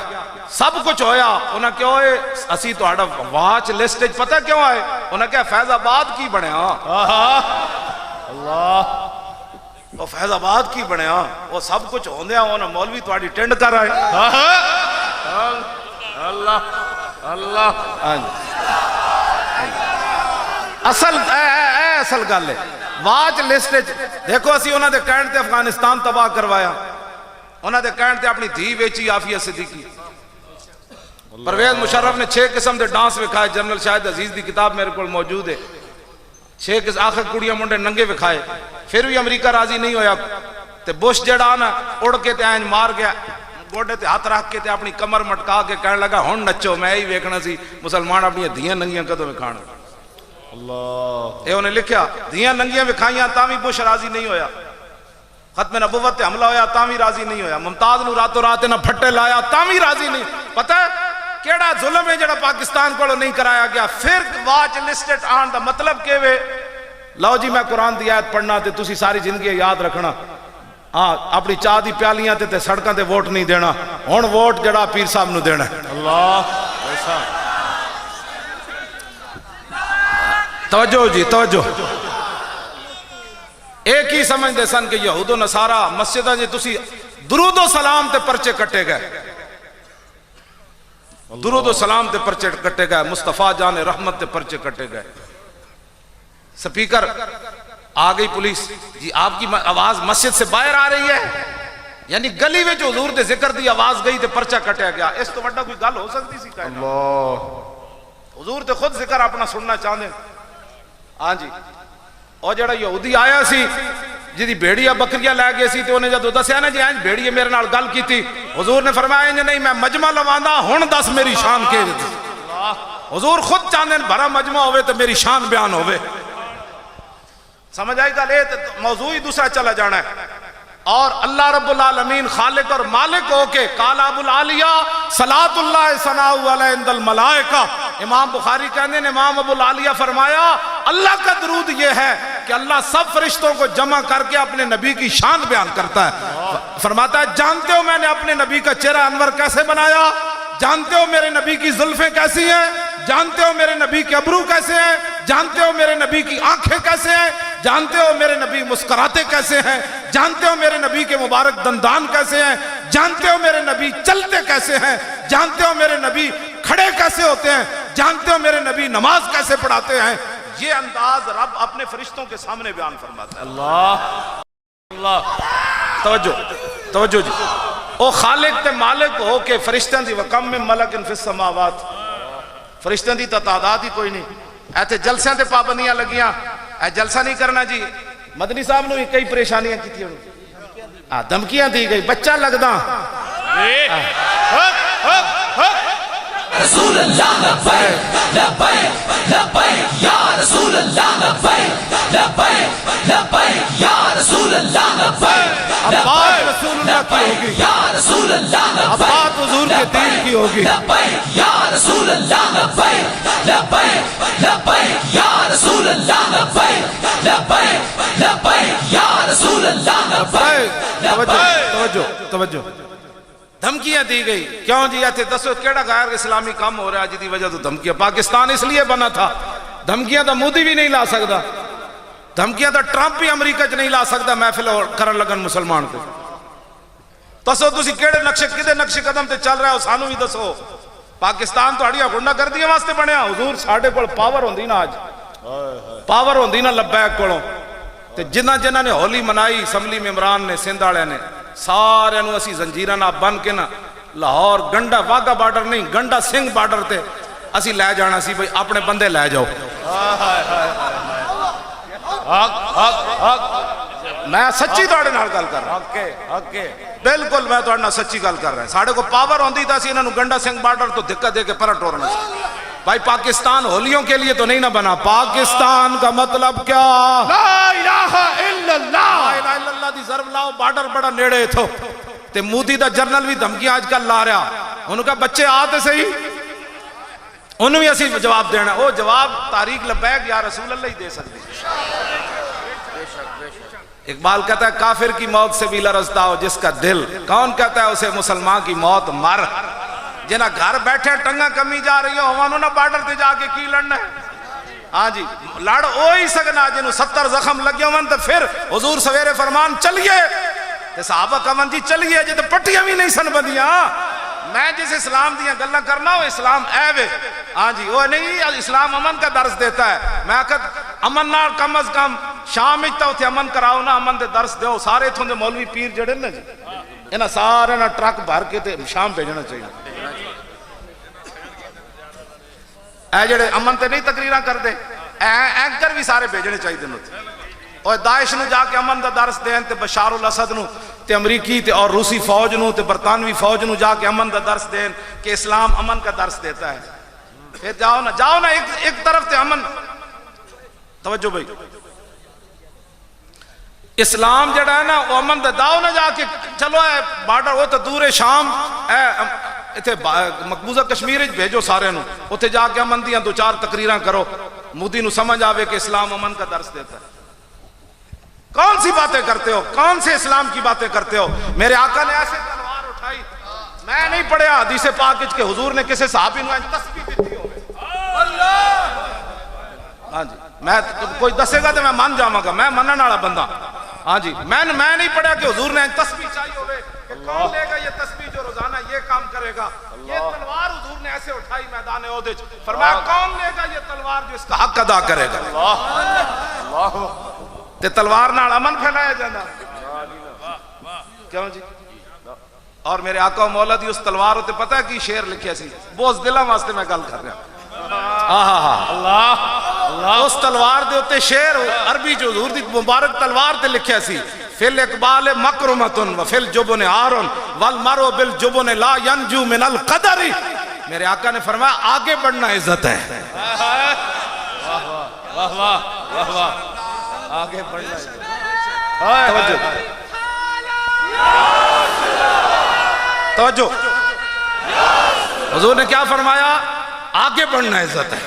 سب کچھ ہویا. انہاں کیوں ہوئے اسی تہاڈا واچ لسٹ وچ پتہ کیوں آئے, انہاں کہا فیض آباد کی بنے. ہاں اللہ وہ فیض آباد کی بنیا وہ سب کچھ ہوندیا وہ مولوی تھوڑی ٹینڈ کر آئے اللہ اللہ اصل گل ہے واچ لسٹ دیکھو اسی انہوں نے کہنے تے افغانستان تباہ کروایا انہوں نے کہنے تے اپنی دھی بیچی عافیہ صدیقی پرویز مشرف نے 6 قسم دے ڈانس وکھائے جنرل شاہد عزیز دی کتاب میرے کو موجود ہے 6 قسم آخر کڑیاں منڈے ننگے وکھائے پھر بھی امریکہ راضی نہیں ہویا تے بش جڑا نا اڑ کے تے آئیں مار گیا گوڑے تے ہاتھ رکھ کے تے اپنی کمر مٹکا کے کہنے لگا ہون نچو میں ہی ویکھنا سی مسلمان اپنی دھیاں ننگیاں کدوں وکھان اللہ اے انہیں لکھیا دھیاں ننگیاں وکھائیاں تاں بھی بش راضی نہیں ہویا ختم نبوت تے حملہ ہویا تاں بھی راضی نہیں ہویا ممتاز نو راتوں رات نہ پھٹے لایا تاں بھی راضی نہیں پتہ ہے کیڑا ظلم ہے جڑا پاکستان کو نہیں کرایا گیا پھر واچ لسٹڈ آن دا مطلب کہ وے لو جی میں قرآن دی آیت پڑھنا تے تسی ساری زندگی یاد رکھنا ہاں اپنی چاہ دی پیالیاں تے سڑکاں تے ووٹ نہیں دینا ہن ووٹ جڑا پیر صاحب نو دینا اللہ ایسا توجہ جی توجہ ایک ہی سمجھ دے سن کہ یہود و نصارہ مسجدہ جی تسی درود و سلام تے پرچے کٹے گئے درود و سلام تے پرچے کٹے گئے مصطفیٰ جان رحمت تے پرچے کٹے گئے سپیکر آ گئی پولیس جی آپ کی آواز مسجد سے باہر آ رہی ہے یعنی گلی میں جو حضور دے ذکر دی آواز گئی تے پرچہ کٹیا گیا اس تو بڑا کوئی گل ہو سکتی سی اللہ حضور تے خود ذکر اپنا سننا چاہتے ہاں جی اور جڑا یہودی آیا سی جی بھیڑیا بکریاں لے گئے سی تو انہیں جدو دسیا نا جی آج بھیڑیے میرے نال گل کی تھی حضور نے فرمایا انجھے نہیں میں مجمع لواندہ ہون دس میری شان کے حضور خود چاندن بھرا مجمع ہوئے تو میری شان بیان ہوئے سمجھ آئی گا لے موضوع ہی دوسرا چلا جانا ہے اور اللہ رب العالمین خالق اور مالک ہو کے قال ابو العالیہ صلاۃ اللہ ثناء علیہ عند الملائکہ امام بخاری کہنے نے امام ابو العالیہ فرمایا اللہ کا درود یہ ہے کہ اللہ سب فرشتوں کو جمع کر کے اپنے نبی کی شان بیان کرتا ہے فرماتا ہے جانتے ہو میں نے اپنے نبی کا چہرہ انور کیسے بنایا جانتے ہو میرے نبی کی زلفیں کیسی ہیں جانتے ہو میرے نبی کے ابرو کیسے ہیں جانتے ہو میرے نبی کی آنکھیں کیسے ہیں جانتے ہو میرے نبی مسکراتے کیسے ہیں جانتے ہو میرے نبی کے مبارک دندان کیسے ہیں جانتے ہو میرے نبی چلتے کیسے ہیں جانتے ہو میرے نبی کھڑے کیسے ہوتے ہیں جانتے ہو میرے نبی نماز کیسے پڑھاتے ہیں یہ انداز رب اپنے فرشتوں کے سامنے بیان فرماتا ہے اللہ اللہ توجہ جی او خالق تے مالک ہو کے فرشتوں دی وکم میں ملکن فی السماوات فرشتوں دی تعداد ہی کوئی نہیں ایتھے جلسیاں تے پابندیاں لگیاں اے جلسہ نہیں کرنا جی مدنی صاحب نے کئی پریشانیاں کی تھی دھمکیاں دی گئی بچہ لگدا رسول اللہ لبیک لبیک لبیک یا رسول اللہ لبیک لبیک لبیک یا رسول اللہ لبیک بات رسول اللہ کی ہوگی یا رسول اللہ لبیک بات حضور کے دین کی ہوگی لبیک یا رسول اللہ لبیک لبیک لبیک یا رسول اللہ لبیک لبیک لبیک یا رسول اللہ لبیک توجہ دھمکیاں دی گئی کیوں جی ایتھے دسو کیڑا غیر اسلامی کام ہو رہا ہے جدی وجہ تو دھمکیاں پاکستان اس لیے بنا تھا دھمکیاں تو مودی بھی نہیں لا سکتا دھمکیاں تو ٹرمپ بھی امریکہ چ نہیں لا سکتا محفل کرن لگن مسلمان کو دسو تسی کیڑے نقش قدم تے چل رہا ہو سانو بھی دسو پاکستان تہاڈیاں گنڈا گردیاں واسطے بنیا حضور ساڈے کول پاور ہوندی نا اج پاور ہوندی نا لبیک کولوں تے جنہ نے ہولی منائی اسمبلی ممبران نے سندھ والے نے سارے نو اسی زنجیراں نال بن کے نا لاہور گنڈا واگا بارڈر نہیں گنڈا سنگھ بارڈر تے اسی لے جانا سی بھئی اپنے بندے لے جاؤ میں سچی تہاڈے نال گل کر رہا بالکل میں تہاڈے نال سچی گل کر رہا ہوں ساڈے کو پاور ہوندی تے اسی انہاں نو گنڈا سنگھ بارڈر تو دھکا دے کے پرا ٹورنا سی بھائی پاکستان ہولیوں کے لیے تو نہیں نہ بنا پاکستان کا مطلب کیا لا الہ الا اللہ لا الہ الا اللہ دی ضرب لاؤ بارڈر بڑا نیڑے تھو تے مودی دا جرنل بھی دھمکی آج کل لا رہا انہوں کا بچے آتے صحیح انہوں بھی اسی جواب دینا وہ جواب تاریخ لبیک یا رسول اللہ ہی دے سکتی اقبال کہتا ہے کافر کی موت سے بھی لرزتا ہو جس کا دل کون کہتا ہے اسے مسلمان کی موت مر جنہ گھر بیٹھے ٹنگا کمی جا رہی ہو انہوں نے بارڈر تے جا کے کی لڑنا ہے ہاں جی لڑ ہو ہی سکنا جنہوں 70 زخم لگے ہون تو پھر حضور سویرے فرمان چلیے تے صحابہ کہون جی چلیے جی تو پٹیاں بھی نہیں سن بندیاں میں جس اسلام دیاں گلاں کرنا وہ اسلام اے وے ہاں جی وہ نہیں اسلام امن کا درس دیتا ہے میں کہتا امن نال کم از کم شام اچتا ہوتے امن کراؤ نا امن دے درس دیو سارے تھوں دے مولوی پیر جڑے نا جی انہاں سارے نا ٹرک بھر کے تے شام بھیجنا چاہیے اے جڑے امن تے نہیں تقریراں کر دے اینکر بھی سارے بھیجنے چاہیے دن ہوتے اور داعش نو جا کے امن دا درس دین تے بشار الاسد نو تے امریکی تے اور روسی فوج نو تے برطانوی فوج نو جا کے امن دا درس دین کہ اسلام امن کا درس دیتا ہے پھر جاؤ نا ایک طرف تے امن توجہ بھائی اسلام جڑا ہے نا وہ امن دا داؤ نہ جا کے چلو اے بارڈر وہ تو دور شام اے مقبوضہ کشمیر بھیجو سارے نو اتنے جا کے امن دیاں 2-4 تقریراں کرو مودی نو سمجھ آوے کہ اسلام امن کا درس دیتا ہے کون سی باتیں کرتے ہو کون سے اسلام کی باتیں کرتے ہو میرے آقا نے ایسے تلوار اٹھائی میں نہیں پڑھیا حدیث پاک کے حضور نے کسی صحابی نو تسبیح دیتی ہو اللہ ہاں جی میں کوئی دسے گا تو میں مان جاواں گا میں منن والا بندہ ہاں جی میں نہیں پڑھا کہ حضور نے تسبیح چاہیے ہوئے کہ کون لے گا یہ تسبیح جو روزانہ یہ کام کرے گا یہ تلوار حضور نے ایسے اٹھائی میدان احد فرمایا کون لے گا یہ تلوار جو اس کا حق ادا کرے گا اللہ تے تلوار نال امن پھیلایا جانا کیوں جی اور میرے آقا و مولا دی اس تلوار ہوتے پتہ ہے کی شعر لکھیا سی بوز دلاں واسطے میں گل کر رہا اللہ اس تلوار دے ہوتے شعر عربی جو حضور دی مبارک تلوار تے لکھیا سی فل اقبال مکرمتن و فل جبن عارن والمرو بالجبن لا ینجو من القدر میرے آقا نے فرمایا آگے بڑھنا عزت ہے واہ واہ واہ واہ آگے بڑھنا توجہ حضور نے کیا فرمایا آگے بڑھنا عزت ہے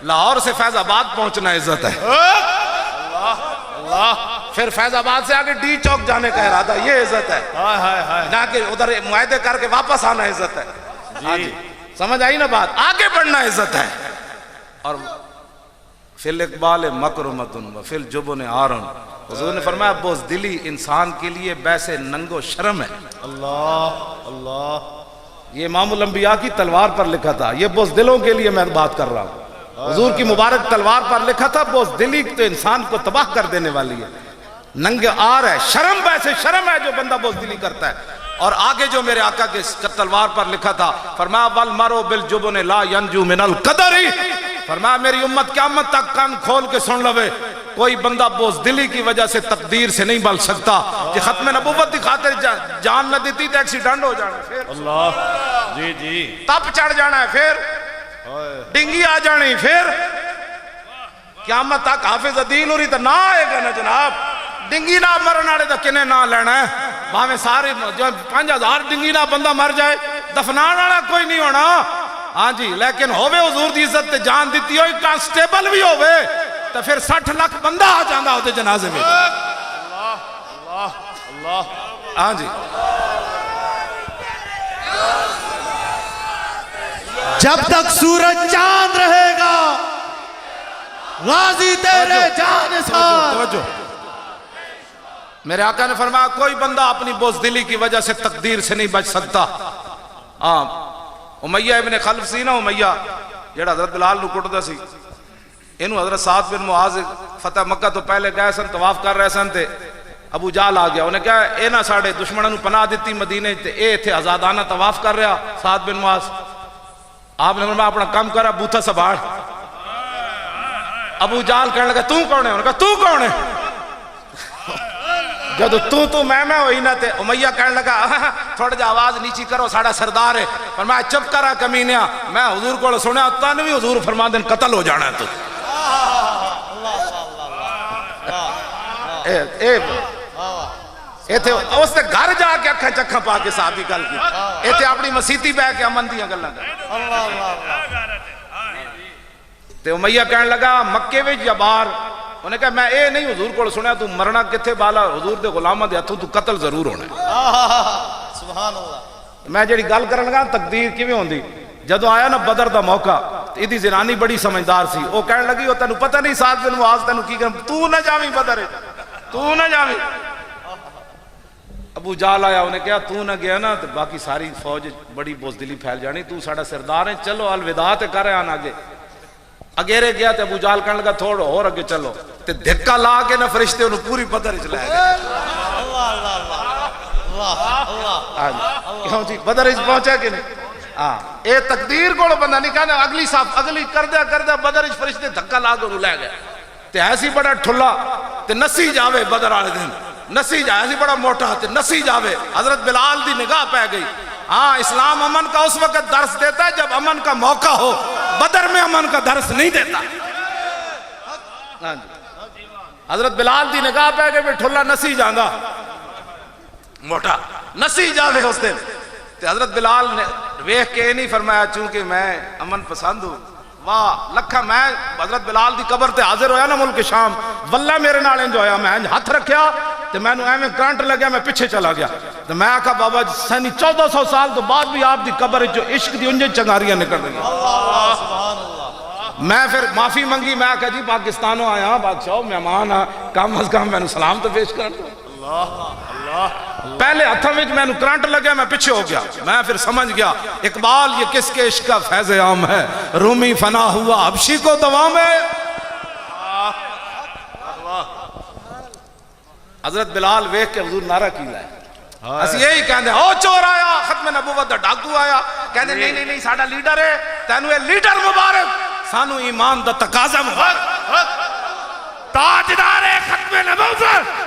لاہور سے فیض آباد پہنچنا عزت ہے پھر فیض آباد سے آگے ڈی چوک جانے کا ارادہ یہ عزت ہے نہ کہ ادھر معاہدے کر کے واپس آنا عزت ہے سمجھ آئی نا بات آگے بڑھنا عزت ہے اور فی الاقبال مکرمتن و فی الجبن عارن حضور نے فرمایا بزدلی انسان کے لیے بیسے ننگ و شرم ہے اللہ یہ امام الانبیاء کی تلوار پر لکھا تھا یہ بزدلوں کے لیے میں بات کر رہا ہوں حضور کی مبارک تلوار پر لکھا تھا بزدلی تو انسان کو تباہ کر دینے والی ہے ننگ آر ہے شرم بیسے شرم ہے جو بندہ بزدلی کرتا ہے اور آگے جو میرے آقا کے تلوار پر لکھا تھا فرمایا والمرو بالجبن لا ینجو من القدر فرمایا میری امت قیامت تک کان کھول کے سن لوے کوئی بندہ بزدلی کی وجہ سے تقدیر سے نہیں بل سکتا کہ ختم نبوت کی خاطر جان نہ دیتی تو ایکسیڈنٹ ہو جانا پھر اللہ جی تپ چڑھ جانا ہے پھر ڈنگی آ جانی پھر قیامت تک حافظ دین ہوری تو نہ آئے گا نا جناب ڈنگی نہ مرن والے تو کنے نہ لینا ہے باہمیں سارے 5000 ڈنگی نہ بندہ مر جائے دفنان والا کوئی نہیں ہونا ہاں جی لیکن ہوئے حضور دی عزت تے جان دیتی ہوئی کانسٹیبل بھی ہوئے تو پھر 60 لاکھ بندہ آ جاندہ ہوتے جنازے میں اللہ ہاں جی جب تک سورج چاند رہے گا غازی تیرے جان سار میرے آقا نے فرمایا کوئی بندہ اپنی بزدلی کی وجہ سے تقدیر سے نہیں بچ سکتا امیہ ابن خلف سی نا امیہ جیڑا حضرت بلال نو کٹدا سی انہوں حضرت سعد بن معاذ فتح مکہ تو پہلے گئے سن طواف کر رہے سن تے ابو جال آ گیا انہیں کہا اے نا ساڑھے دشمنوں پناہ دیتی مدینے تے اے تھے آزادانہ طواف کر رہا سعد بن معاذ آپ نے فرمایا اپنا کام کرا بوتھا سبھاڑ ابو جال کہنے لگا تو کون ہے انہوں نے کہا تو کون ہے جب تو میں ہوئی نہ تے امیہ کہنے لگا تھوڑا جا آواز نیچی کرو ساڑھا سردار ہے فرمایا چپ کرا کمینیا میں حضور کو سنیا تانوی حضور فرما دن قتل ہو جانا ہے تو اے تھے اس تے گھر جا کے اکھا چکھا پا کے صحابی گل کی اے تھے اپنی مسیتی بہ کے امن دیاں گلاں تے امیہ کہنے لگا مکے وچ یا باہر انہیں کہا میں اے نہیں حضور کو سنیا تو مرنا کتھے بالا حضور دے غلامہ دے ہتھوں تو قتل ضرور ہونا ہے سبحان اللہ میں جڑی گل کرن لگا تقدیر کیویں ہوندی جدوں آیا نا بدر دا موقع ایدی زنانی بڑی سمجھدار سی، وہ کہنے لگی وہ تینوں پتہ نہیں ساتھ بن معاذ تینوں کی کرم، تو نہ جاویں بدر، تو نہ جاویں۔ ابو جہل آیا، انہیں کہا تو نہ گیا نا تو باقی ساری فوج بڑی بزدلی پھیل جانی، تو ساڑا سردار ہے، چلو الوداع تے کر آن آگے۔ اگیرے گیا تے ابو جہل کہنے لگا تھوڑو اور اگے چلو، تے دھکا لا کے نہ فرشتے انہوں پوری بدر چ لے گئے۔ کیوں جی بدر اس پہنچا کہ نہیں؟ اے تقدیر کو بندہ نہیں کہنا اگلی صاف اگلی کردہ بدر اس فرشتے دھکا لا کے انہوں لے گئے۔ تے ایسی بڑا ٹھلا تے نسی جاوے بدر آلے دن، نسی جاوے ایسی بڑا موٹا تے نسی جاوے۔ حضرت بلال دی نگاہ پہ گئی۔ ہاں اسلام امن کا اس وقت درس دیتا ہے جب امن کا موقع ہو، بدر میں امن کا درس نہیں دیتا۔ حضرت بلال دی نگاہ پہ گئی ٹھلا نسی جاندہ موٹا نسی جاوے اس دن۔ حضرت بلال نے ویکھ کے نہیں فرمایا چونکہ میں امن پسند ہوں، واہ لکھا میں حضرت بلال دی قبر تے حاضر ہویا نا ملک شام، واللہ میرے نال انج ہویا، میں ہاتھ رکھیا تے میں ایویں کرنٹ لگیا، میں پیچھے چلا گیا تے میں آکھا بابا سنی 1400 سال تو بعد بھی آپ دی قبر جو عشق دی انجن چنگاریاں نکل رہی ہیں۔ میں پھر معافی منگی، میں آکھا جی پاکستانوں آیا بادشاہ مہمان ہاں، کم از کم میں سلام تو پیش کر دوں۔ پہلے ہتھوں میں میں کرنٹ لگیا، میں پیچھے ہو گیا، میں پھر سمجھ گیا اقبال یہ کس کے عشق کا فیض عام ہے، رومی فنا ہوا حبشی کو دوام ہے۔ حضرت بلال ویکھ کے حضور نعرہ کی لائے، اسی یہی کہندے او چور آیا، ختم نبوت دا ڈاکو آیا، کہندے نہیں نہیں ساڈا لیڈر ہے، تینوں اے لیڈر مبارک، سانو ایمان دا تقاضا مبارک، تاجدار ختم نبوت۔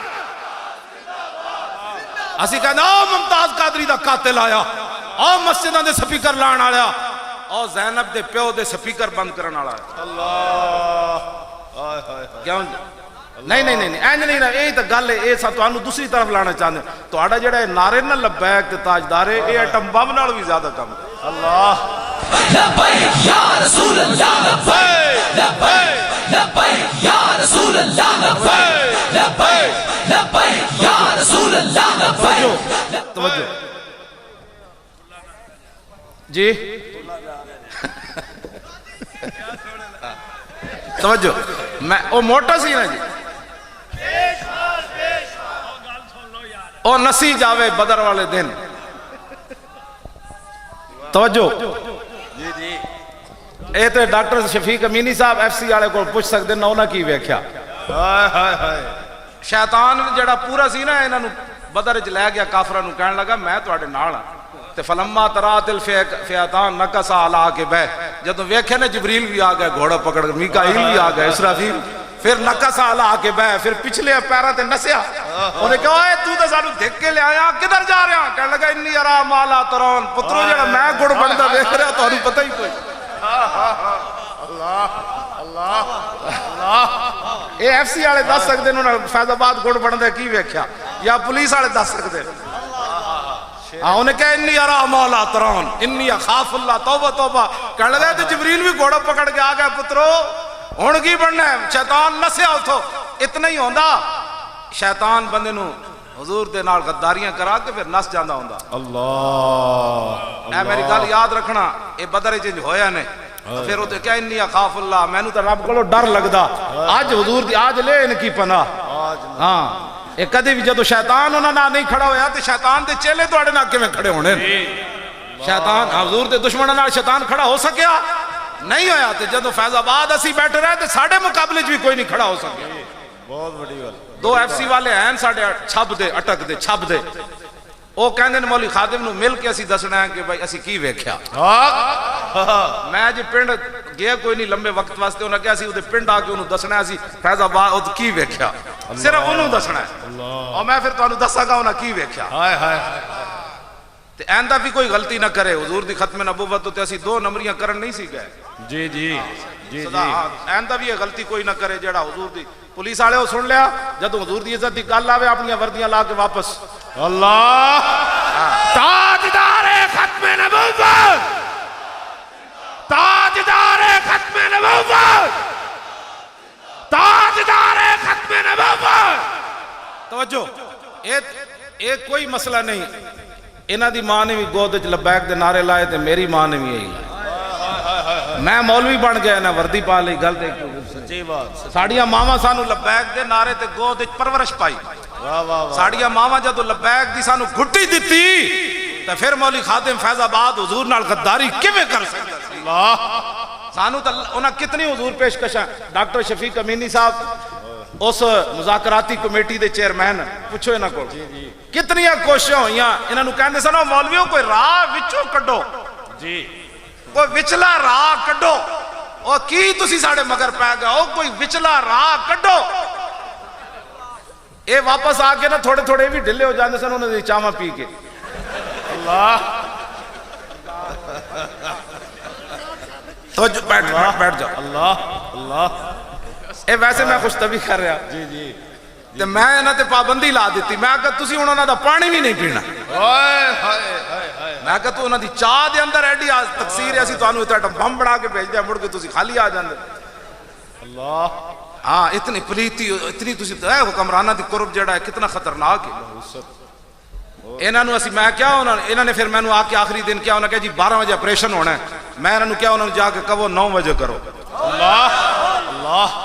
اسی کہندے او ممتاز قادری دا قاتل آیا، او مسجداں دے سپیکر لان آیا، او زینب دے پیو دے سپیکر بند کرن والا ہے۔ اللہ کیوں نہیں نہیں نہیں اینج نہیں، یہی تو گل ہے، یہ سب تانوں دوسری طرف لانا چاہتے ہیں، تہاڈا جڑا نعرے نہ لبیک تے تاجدار ہے، یہ ایٹم بم نال بھی زیادہ کم ہے۔ اللہ لبیک یا رسول اللہ، لبیک لبیک لبیک یا رسول اللہ، لبیک لبیک لبیک یا رسول اللہ، لبیک۔ توجہ جی توجہ، میں او موٹا سی نا جی، او نسی جاوے بدر والے دن۔ توجہ اے تے ڈاکٹر شفیق امینی صاحب ایف سی والے کو پوچھ سکتے نہ انہاں کی ویکھیا۔ شیطان جڑا پورا سی نا انہاں نو بدر وچ لے گیا، کافراں نو کہن لگا میں تواڈے نال ہاں، تے فلما ترات الفئتان نکسا علی عقبہ، جدوں ویکھے نا جبریل بھی آ گئے گھوڑا پکڑ کے، میکائیل بھی آ گئے، اسرافیل، پھر نکسا علی عقبہ، پھر پچھلے پیراں تے نسیا۔ انہیں کہا اے تو تے سانوں دھک کے لے آیا، کدھر جا رہے ہیں؟ کہنے لگا انی ارا ما لا ترون، پترو جڑا میں گڑ بندا ویکھ رہا تانوں پتہ ہی کوئی۔ اللہ اللہ اللہ، اے ایف سی والے دس سکدے انہاں فیض آباد گڑ بندا کی ویکھیا، یا پولیس والے دس سکدے۔ انہیں کہا انی ارا ما لا ترون انی اخاف اللہ، توبہ توبہ۔ کہنے لگا تو جبریل بھی گھوڑا پکڑ کے آ گیا، پترو ہن کی بننا ہے؟ شیطان نسیا اتھو، اتنا ہی ہوندا شیطان بندے نو حضور دے نال غداریاں کرا کے پھر نس جاندا ہوندا۔ اللہ اے میری گل یاد رکھنا، اے بدر وچ ہویا نے، پھر وہ کیا انی اخاف اللہ، مینوں تے رب کولوں ڈر لگدا، اج حضور دی آج لے ان کی پناہ۔ ہاں اے کدی بھی جدو شیطان انہاں نال نہیں کھڑا ہویا تے شیطان دے چیلے تواڈے نال کیویں کھڑے ہونے؟ شیطان حضور دے دشمناں نال شیطان کھڑا ہو سکیا نہیں ہویا، تے جدو فیض آباد اسی بیٹھے رہے تے ساڈے مقابلے بھی کوئی نہیں کھڑا ہو سکیا۔ بہت بڑی گل، دو ایف سی والے ہیں ساڈے چھپ دے اٹک دے چھپ دے، او کہندے نے مولوی خادم نو مل کے اسی دسنا ہے کہ بھائی اسی کی ویکھیا۔ میں جی پنڈ گیا کوئی نہیں لمبے وقت واسطے، انہاں کہا اسی اودے پنڈ آ کے انہوں دسنا ہے اسی فیض آباد کی ویکھیا، صرف انہوں دسنا ہے، اور میں پھر تانوں دساں گا انہاں کی ویکھیا۔ تے آئندہ بھی کوئی غلطی نہ کرے، حضور دی ختم نبوت تے اسی دو نمبریاں کرن نہیں سی گئے۔ جی جی جی آئندہ بھی یہ غلطی کوئی نہ کرے جیڑا حضور دی پولیس والے ہو سن لیا، جدو حضور دی عزت دی گل آوے اپنی وردیاں لا کے واپس۔ اللہ تاجدار ختم نبوت، تاجدار ختم نبوت، تاجدار ختم نبوت۔ توجہ ایک کوئی مسئلہ نہیں، انہاں دی ماں نے بھی گود وچ لبیک دے نعرے لائے تے میری ماں نے بھی یہی لائے۔ میں مولوی بن گیا نا وردی پا لی گل دیکھ سچی بات ساڑیاں ماما سانو لبیک دے نعرے تے گود وچ پرورش پائی واہ واہ واہ ساڑیاں ماما جدو لبیک دی سانو گھٹی دیتی تے پھر مولی خادم فیض آباد حضور نال غداری کیویں کر سکتا سی اللہ سانو تا انہاں کتنی حضور پیشکشاں ڈاکٹر شفیق امینی صاحب اس مذاکراتی کمیٹی دے چیئرمین پوچھو انہاں کو کتنی کوششاں ہوئیاں انہاں نو کہندے سن مولویوں کوئی راہ وچوں کڈو جی کوئی وچلا راہ کڈو او کی تسی ساڑے مگر پہ گئے او کوئی وچلا راہ کڈو اے واپس آ کے نا تھوڑے تھوڑے بھی ڈھلے ہو جاندے سن انہوں نے چاواں پی کے اللہ تو بیٹھ جاؤ اللہ اللہ اے ویسے میں خوش طبی کر رہا جی جی تے میں انہاں تے پابندی لا دیتی میں کہا تسی ہن انہاں دا پانی بھی نہیں پینا ہائے ہائے ہائے میں کہا تو انہاں دی چاہ دے اندر ایڈی تقصیر ہے اسی تانوں تے بم بنا کے بھیج دیا مڑ کے تسی خالی آ جاندے اللہ ہاں اتنی پلیتی اتنی تسی تے حکمرانہ دی قرب جڑا ہے کتنا خطرناک ہے انہاں نو اسی میں کیا انہاں نے پھر میں نو آ کے آخری دن کیا انہاں کہا جی 12 بجے آپریشن ہونا ہے میں انہاں نو کیا انہاں نو جا کے کہو 9 بجے کرو اللہ اللہ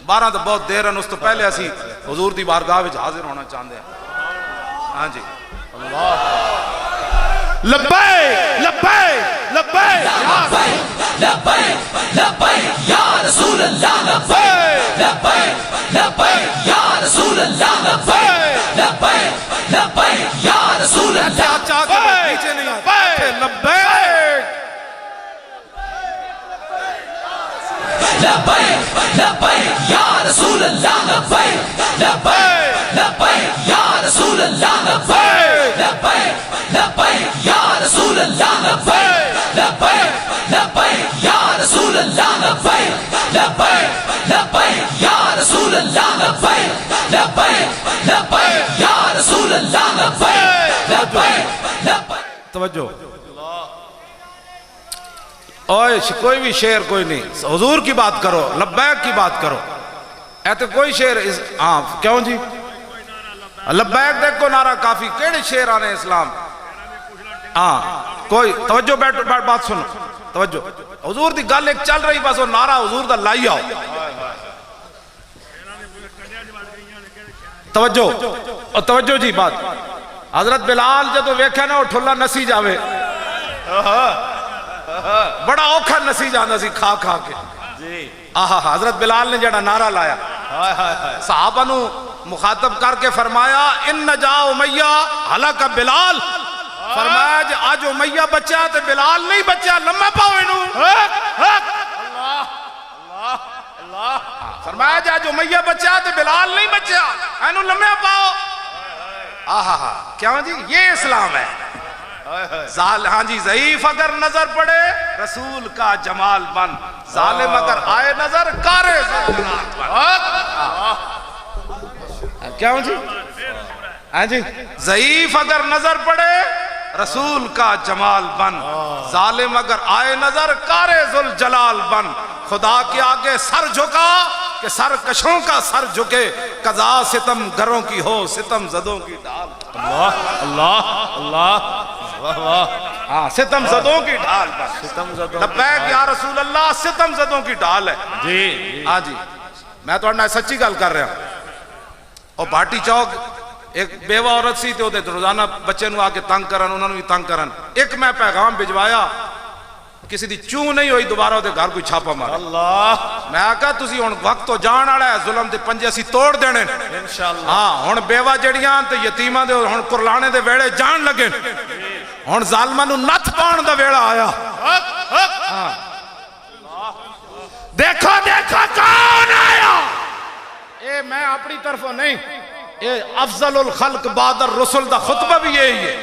12 تو بہت دیر ہے اس تو پہلے اسی حضور دی بارگاہ وچ حاضر ہونا چاہندے ہیں ہاں جی لبیک لبیک لبیک لبیک لبیک یا رسول اللہ لبیک لبیک لبیک یا رسول اللہ لبیک لبیک لبیک یا رسول اللہ چاہ کے نیچے نہیں آتے لبیک لبیک لبیک یا رسول اللہ لبیک لبیک لبیک یا رسول اللہ لبیک لبیک لبیک یا رسول اللہ لبیک لبیک لبیک یا رسول اللہ لبیک لبیک لبیک یا رسول اللہ لبیک لبیک لبیک یا رسول اللہ لبیک لبیک لبیک توجہ اوئے کوئی بھی شعر کوئی نہیں حضور کی بات کرو لبیک کی بات کرو ایتے کوئی شعر ہاں کیوں جی لبیک دیکھو نعرہ کافی کیڑے شعر آنے اسلام ہاں کوئی توجہ بیٹھ بات سنو توجہ حضور دی گل ایک چل رہی بس وہ نعرہ حضور دا لائی آؤ توجہ جی بات حضرت بلال جدو ویکھے نا وہ ٹھلا نسی جاوے بڑا اوکھا نسی جانا سی کھا کھا کے جی آہا حضرت بلال نے جڑا نعرہ لایا صحابہ نو مخاطب کر کے فرمایا ان نجا امیہ ہلاک بلال فرمایا جی آج امیہ بچہ تے بلال نہیں بچہ لمحہ پاؤ انہوں فرمایا جی آج امیہ بچہ تے بلال نہیں بچہ انہوں لمحہ پاؤ آہا کیا جی یہ اسلام ہے ہاں جی ضعیف اگر نظر پڑے رسول کا جمال بن ظالم اگر آئے نظر کارے ظلمات بن کیا جی ہاں جی ضعیف اگر نظر پڑے رسول کا جمال بن ظالم اگر آئے نظر کارے ذل جلال بن خدا کے آگے سر جھکا کہ سرکشوں کا سر جھکے قضا ستم گروں کی ہو ستم زدوں کی ڈھال اللہ اللہ اللہ واہ واہ ہاں ستم زدوں کی ڈھال بن لبیک یا رسول اللہ ستم زدوں کی ڈھال ہے جی ہاں جی میں تو اڑنا سچی گل کر رہا ہوں اور بھاٹی چوک ایک بیوہ عورت سی تے روزانہ بچے نو آکے تنگ کرن انہوں نے بھی تنگ کرن ایک میں پیغام بھجوایا کسی دی چوں نہیں ہوئی دوبارہ دے گھر کوئی چھاپا مارا اللہ میں آکا تسی ہن وقت تو جان والا ہے ظلم دے پنجے اسی توڑ دینے انشاءاللہ ہاں ہن بیوہ جڑیاں تے یتیماں دے ہن قرلانے دے ویڑے جان لگے ہن ظالماں نو نتھ پاؤن دا ویڑا آیا دیکھو دیکھو کون آیا اے میں اپنی طرفوں نہیں اے افضل الخلق بعد الرسل دا خطبہ بھی یہی ہے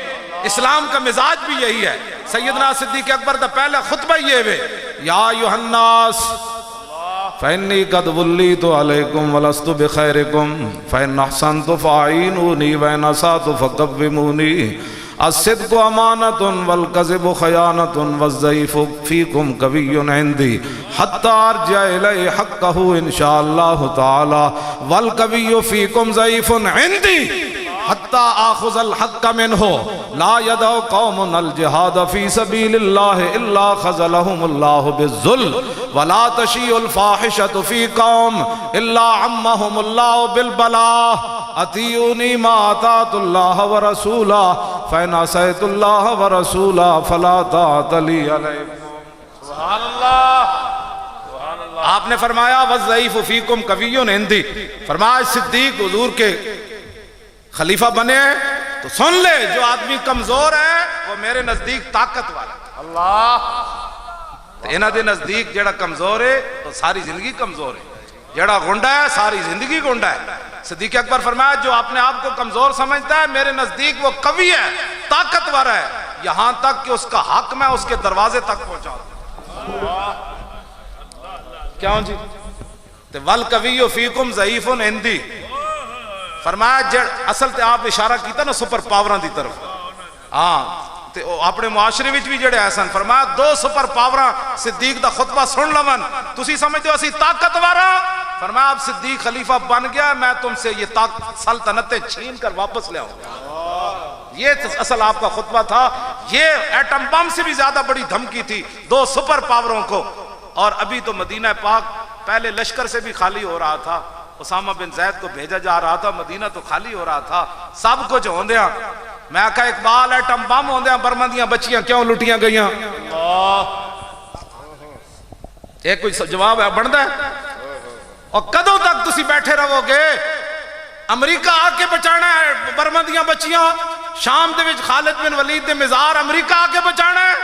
اسلام کا مزاج بھی یہی ہے سیدنا صدیق اکبر دا پہلا خطبہ یہ ہے یا ایھا الناس فإنی قد ولیت علیکم ولست بخیرکم فإن احسنت فاعینونی وإن اسأت فقومونی الصدق امانۃ والکذب خیانۃ والضعیف فیکم قوی عندی حتی ارجع الی حقہ انشاءاللہ تعالی والقوی فیکم ضعیف عندی حتی آخذ الحق منہ لا يدع قوم الجہاد فی سبیل اللہ الا خذلہم اللہ بالذل ولا تشیع الفاحشۃ فی قوم الا عمہم اللہ بالبلاء اطیعونی ما اطاعت اللہ ورسولہ فإن عصیت اللہ ورسولہ فلا طاعۃ لی علیکم. سبحان اللہ. آپ نے فرمایا وَالضَّعِيفُ فِيكُمْ قَوِيٌّ عِندِي، فرمایا صدیق حضور کے خلیفہ بنے ہیں تو سن لے جو آدمی کمزور ہے وہ میرے نزدیک طاقت والا. اللہ. تو انہاں دے نزدیک جڑا کمزور ہے تو ساری زندگی کمزور ہے، جڑا گنڈا ہے ساری زندگی گنڈا ہے. صدیق اکبر فرمایا جو اپنے آپ کو کمزور سمجھتا ہے میرے نزدیک وہ قوی ہے، طاقتور ہے، یہاں تک کہ اس کا حق میں اس کے دروازے تک پہنچا دوں. کیوں جی؟ وَالْقَوِيُّ فِيكُمْ ضَعِيفٌ عِنْدِي، فرمایا اصل تے آپ اشارہ کیتا نا سپر پاوراں دی طرف. ہاں تے اپنے معاشرے وچ بھی جڑے ایسن، فرمایا دو سپر پاوراں صدیق دا خطبہ سن لون تسی سمجھتے ہو اسی طاقتور ہاں. فرمایا اب صدیق خلیفہ بن گیا میں تم سے یہ سلطنتیں چھین کر واپس لے آؤں گا. یہ اصل آپ کا خطبہ تھا. یہ ایٹم بم سے بھی زیادہ بڑی دھمکی تھی دو سپر پاوروں کو. اور ابھی تو مدینہ پاک پہلے لشکر سے بھی خالی ہو رہا تھا، اسامہ بن زید کو بھیجا جا رہا تھا، مدینہ تو خالی ہو رہا تھا، سب کچھ ہوندیاں. میں کہا اقبال ایٹم بم ہوندیاں برمندیاں بچیاں کیوں لٹیاں گئیاں؟ ایک کوئی جواب ہے بندا ہے؟ اور کدوں تک تسی بیٹھے رہو گے؟ امریکہ آ کے بچانا ہے برمندیاں بچیاں، شام دے وچ خالد بن ولید دے مزار امریکہ آ کے بچانا ہے،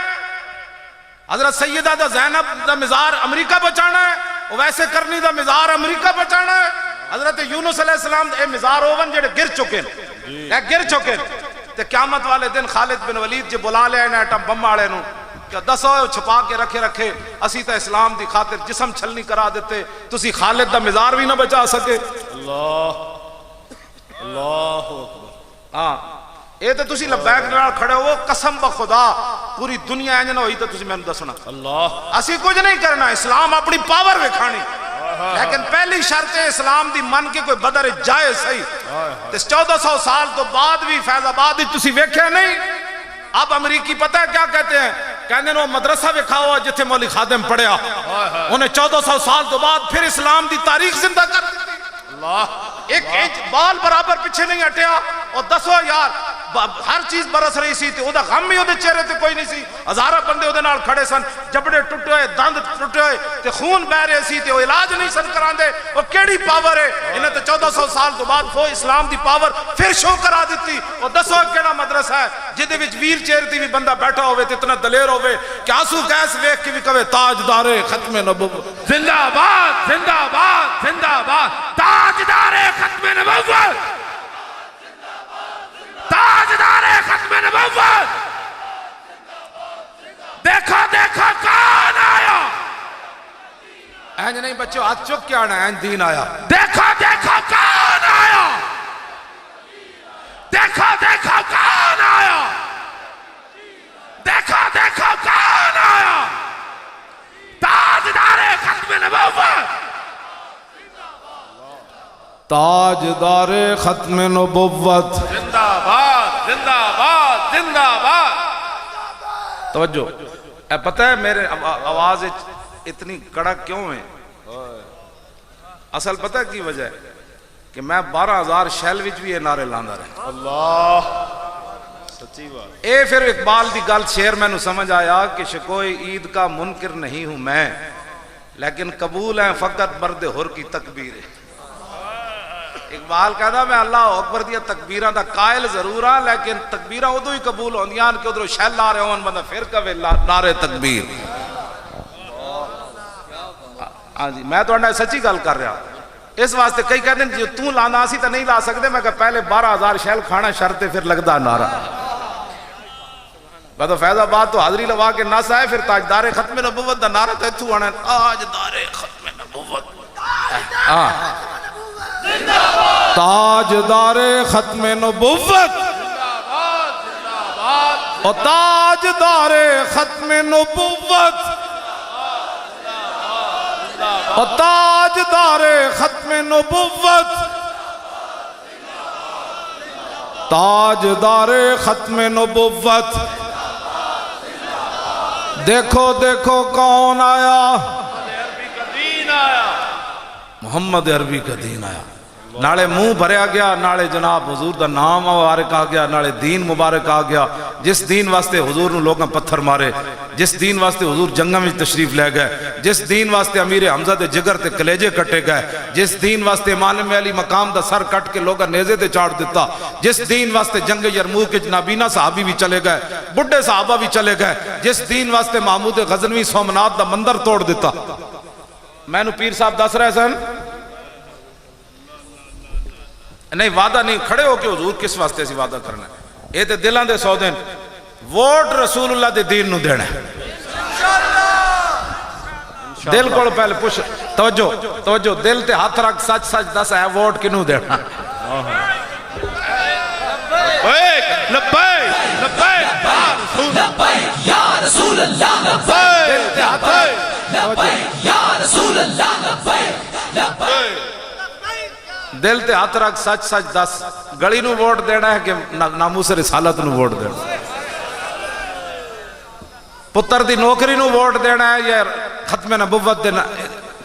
حضرت سیدہ دا زینب دا مزار امریکہ بچانا ہے، ویسے کرنی دا مزار امریکہ بچانا ہے. حضرت یونس علیہ السلام دے مزار اوون جڑے گر چکے گر چکے تے قیامت والے دن خالد بن ولید جے بلا لے آئے ایٹم بم والے نو کہ دسو چھپا کے رکھے اسی تا اسلام دی خاطر جسم چھلنی کرا دیتے، تسی خالد دا مزار بھی نہ بچا سکے. اللہ اللہ. ہاں اے تے تسی لبیک نال کھڑے ہو، قسم بخدا پوری دنیا انج نہ ہوئی تے تسی میں دسنا. اللہ. اسی کچھ نہیں کرنا، اسلام اپنی پاور وکھانی، لیکن پہلی شرط ہے اسلام دی من کے کوئی بدر جائے صحیح. تے 1400 سال تو بعد بھی فیض آباد تسی ویکھے نہیں. اب امریکی پتہ ہے کیا کہتے ہیں؟ کہنے وہ مدرسہ وکھاؤ جتھے مولی خادم پڑھیا، انہیں 1400 سال تو بعد پھر اسلام دی تاریخ زندہ کر دیتی. ایک انچ بال برابر پیچھے نہیں ہٹیا. اور دسو یار ہر چیز برس رہی سی تے او دا غم ہی او دے چہرے تے کوئی نہیں سی. ہزارہ بندے او دے نال کھڑے سن، جبڑے ٹوٹے ہوئے، دند ٹوٹے ہوئے تے خون بہ رہے سی تے او علاج نہیں سن کراندے. او کیڑی پاور ہے؟ انہیں تے 1400 سال تو بعد وہ اسلام دی پاور پھر شو کرا دیتی. اور دسو کیڑا مدرسہ ہے جدے وچ ویل چیئر تے بھی بندہ بیٹھا ہوئے تے اتنا دلیر ہوئے کہ آنسو گیس ویکھ کے بھی کہے تاجدار ختم نبوت زندہ باد زندہ باد زندہ باد تاجدار ختم نبوت تاجدار ختم نبوت. دیکھو دیکھو کون آیا. اینج نہیں بچوں ہاتھ چک کے آنا، اینج دین آیا. دیکھو دیکھو کون آیا. دیکھو دیکھو کون آیا. دیکھو دیکھو کون آیا. تاجدار ختم نبوت. تاجدار ختم نبوت. زندہ باد زندہ باد زندہ باد. توجہ اے پتہ ہے میرے آواز اتنی کڑک کیوں ہے؟ اصل پتہ کی وجہ ہے کہ میں 12,000 شیل وچ بھی یہ نعرے لاندا رہا. اللہ سچی بات. اے پھر اقبال دی گل شعر میں نو سمجھ آیا کہ شکوئے عید کا منکر نہیں ہوں میں، لیکن قبول ہیں فقط مرد حر کی تکبیر. اقبال کہتا میں اللہ اکبر دیا تکبیرہ دا قائل ضرور ہاں، لیکن تکبیرہ ادو ہی قبول ہوندیاں کہ ادھر شیل لا رہے ہوں بندہ پھر کہے نعرے تکبیر. ہاں جی میں تو انڈا سچی گل کر رہا. اس واسطے کئی کہتے ہیں جو توں لانا سی تو نہیں لا سکتے. میں کہا پہلے 12,000 شیل کھانا شرط ہے پھر لگدا نعرہ. میں تو فیض آباد تو حاضری لوا کے نس آئے پھر تاجدار ختم نبوت دا نعرہ تو اتھو آنا تاجدار ختم نبوت. تاجدار ختم نبوت اور تاجدار ختم نبوت اور تاجدار ختم نبوت تاجدار ختم نبوت، دیکھو دیکھو کون آیا، عربی کا دین آیا، محمد عربی کا دین آیا۔ نالے منہ بھریا گیا، نالے جناب حضور دا نام مبارک آ گیا، نالے دین مبارک آ گیا۔ جس دین واسطے حضور نو لوگاں پتھر مارے، جس دین واسطے حضور جنگاں میں تشریف لے گئے، جس دین واسطے امیر حمزہ دے جگر تے کلیجے کٹے گئے، جس دین واسطے امام علی مقام دا سر کٹ کے لوگاں نیزے تے چاڑ دیتا، جس دین واسطے جنگ یرموک کے نابینا صحابی بھی چلے گئے، بڈھے صحابہ بھی چلے گئے، جس دین واسطے محمود غزنوی سومنات دا مندر توڑ دیتا۔ میں نو پیر صاحب دس رہے سن، نہیں وعدہ نہیں، کھڑے ہو کے حضور کس واسطے سی وعدہ کرنا ہے، اے تے دلاں دے سودے، ووٹ رسول اللہ دے دین نو دینا ہے۔ دل کو پہلے پوچھ، توجہ دل تے ہاتھ رکھ، سچ سچ دس ہے ووٹ کنوں دینا؟ لبیک لبیک لبیک یا رسول اللہ، لبیک یا رسول اللہ، دل تے ہاتھ لبیک یا رسول اللہ، لبیک لبیک دل تے ہاتھ رکھ، سچ سچ دس، گڑی نو ووٹ دینا ہے کہ ناموس رسالت نو ووٹ دینا؟ پتر دی نوکری نو ووٹ دینا ہے یا ختم نبوت دے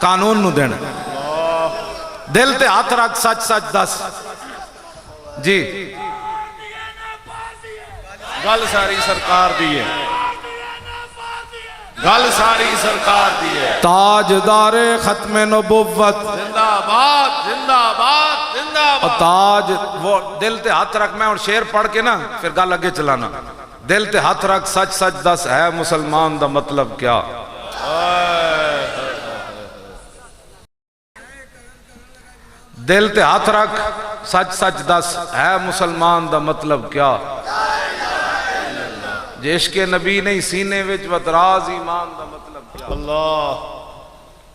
قانون نو دینا ہے؟ دل تے ہاتھ رکھ، سچ سچ دس جی۔ گل ساری سرکار دی ہے، گل ساری سرکار دی ہے۔ تاجدار ختم نبوت، زندہ باد زندہ باد زندہ اور باد۔ تاج وہ دل تے ہاتھ رکھ، میں اور شعر پڑھ کے نا پھر گل اگے چلانا۔ دل تے ہاتھ رکھ، سچ سچ دس، ہے مسلمان دا مطلب کیا؟ دل تے ہاتھ رکھ، سچ سچ دس، ہے مسلمان دا مطلب کیا؟ جے عشق نبی نہیں سینے وچ وتراز ایمان دا مطلب کیا؟ اللہ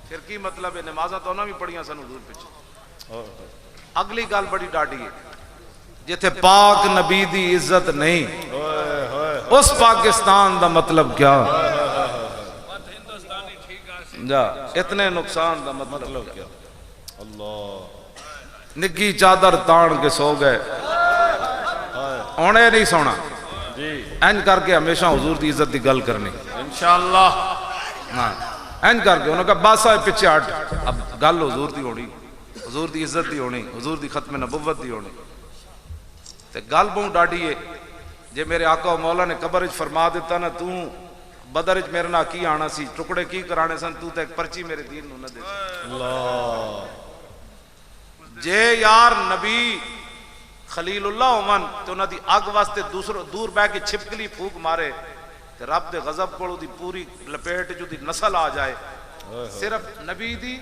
پھر کی مطلب ہے؟ نمازاں تو انہاں بھی پڑھیاں سن حضور پیچھے۔ اگلی گل بڑی ڈاڈی ہے، جتھے پاک نبی دی عزت نہیں اس پاکستان دا مطلب کیا؟ جا اتنے نقصان دا مطلب کیا؟ نگی چادر تان کے سو گئے، اونے نہیں سونا، اینج کر کے ہمیشہ حضور دی عزت دی گل کرنی انشاءاللہ۔ ہاں اینج کر کے انہوں نے کہا باسا پیچھے ہٹ، اب گل حضور دی ہونی، حضور دی عزت دی ہونی، حضور دی ختم نبوت دی ہونی۔ تے گل بہت ڈاڈی ہے، جے میرے آقا و مولا نے قبر وچ فرما دیتا نا، تو بدر وچ میرے نال کی آنا سی، ٹکڑے کی کرانے سن، تو تے ایک پرچی میرے دین نو نہ دے سی۔ اللہ جے یار نبی خلیل اللہ ہومن تے انہاں دی اگ واسطے دور بہ کے چھپکلی پھوک مارے تے رب دے غضب کولو دی پوری لپیٹ جو دی نسل آ جائے، صرف نبی دی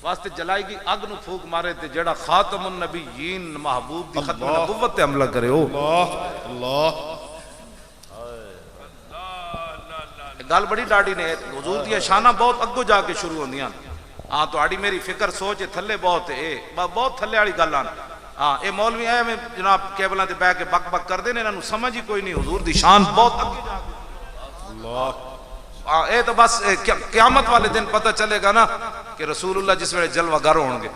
واسطے جلائی گی اگ نو پھوک مارے تے جڑا خاتم النبیین محبوب دی ختم نبوت تے حملہ کرے ہو۔ اللہ گل بڑی ڈاڈی نے، حضور دی شانہ بہت اگو جا کے شروع ہوندیاں۔ ہاں تو آڑی میری فکر سوچ تھلے بہت ہے، بہت تھلے والی گل آن۔ ہاں اے مولوی آئے میں جناب کیبلاں تے بیٹھ کے بک بک کر دے نے، انہاں نو سمجھ ہی کوئی نہیں، حضور دی شان بہت اگے جا کے۔ اللہ ہاں اے تو بس قیامت والے دن پتہ چلے گا نا کہ رسول اللہ جس ویلے جلوہ گر ہون گے۔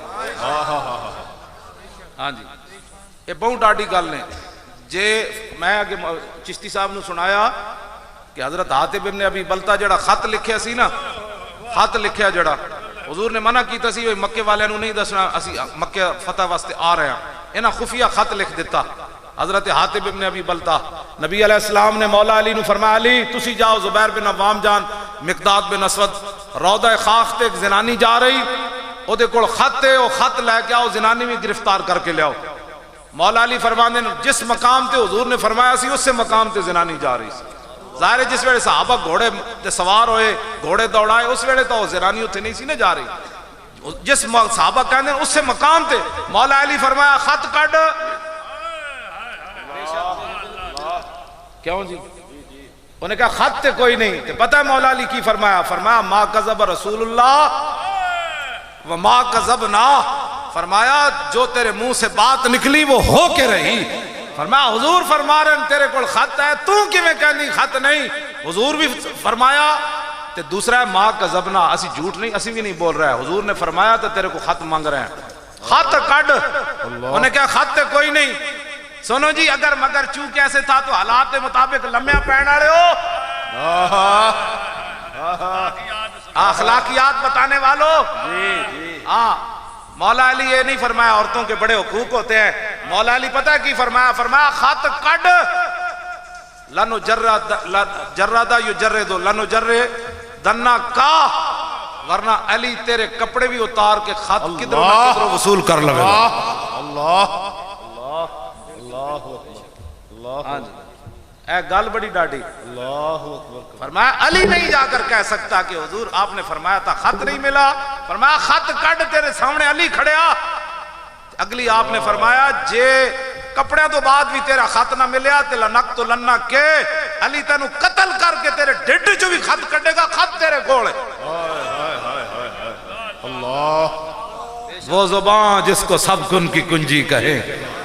ہاں جی اے بہت ڈاڈی گل نے۔ جے میں اگے چشتی صاحب نو سنایا کہ حضرت حاتب ابن ابی بلتا جڑا خط لکھیا سی نا، خط لکھیا جڑا حضور نے منع کیتا سی مکے والے نو نہیں دسنا اسی مکے فتح واسطے آ رہے ہیں، انہاں خفیہ خط لکھ دیتا۔ حضرت حاتب ابن ابی بلتا، نبی علیہ السلام نے مولا علی نو فرمایا علی تسی جاؤ، زبیر بن عوام جان، مقداد بن اسود، روضہ خاخ تے ایک زنانی جا رہی، او دے کول خط ہے، او خط لے کے آؤ، زنانی بھی گرفتار کر کے لے آؤ۔ مولا علی فرمانے جس مقام تے حضور نے فرمایا سی اس سے مقام تے زنانی جا رہی سی۔ ظاہر ہے جس ویلے صحابہ گھوڑے تے سوار ہوئے، گھوڑے دوڑائے، اس ویلے تو زنانی اتنے نہیں سی نہ جا رہی، جس صحابہ کہنے اس سے مقام تے مولا علی فرمایا خط کٹ۔ کیوں جی؟ انہوں نے کہا خط تے کوئی نہیں، تے پتہ ہے مولا علی کی فرمایا؟ فرمایا ما کذب رسول اللہ وما کذبنا، فرمایا جو تیرے منہ سے بات نکلی وہ ہو کے رہی۔ فرمایا حضور فرما رہے ہیں تیرے کول خط ہے، تو کیویں کہندی خط نہیں؟ حضور بھی فرمایا تے دوسرا ہے ما کذبنا، اسی جھوٹ نہیں، اسی بھی نہیں بول رہا ہے، حضور نے فرمایا تو تیرے کو خط مانگ رہے ہیں، خط کڈ۔ انہیں کہا خط تے کوئی نہیں، سنو جی اگر مگر چوں کیسے تھا تو حالات کے مطابق لمحہ پہن والے ہو اخلاقیات بتانے والوں ہاں مولا علی یہ نہیں فرمایا عورتوں کے بڑے حقوق ہوتے ہیں. مولا علی پتہ ہے کی فرمایا؟ فرمایا خط کڈ لنو جرادہ یجرد لنو جردنا کا ورنہ علی تیرے کپڑے بھی اتار کے خط کدھر نہ کدھر وصول کر لگے گا. ہاں جی اے گل بڑی ڈاڈی. فرمایا علی نہیں جا کر کہہ سکتا کہ حضور آپ نے فرمایا تھا خط نہیں ملا. فرمایا خط کڈ تیرے سامنے علی کھڑیا. اگلی آپ نے فرمایا جے کپڑے تو بعد بھی تیرا خط نہ ملیا تے لنقتلن کے علی تینوں قتل کر کے تیرے ڈھڈ جو بھی خط کٹے گا خط تیرے کول ہے. وہ زبان جس کو سب کن کی کنجی کہے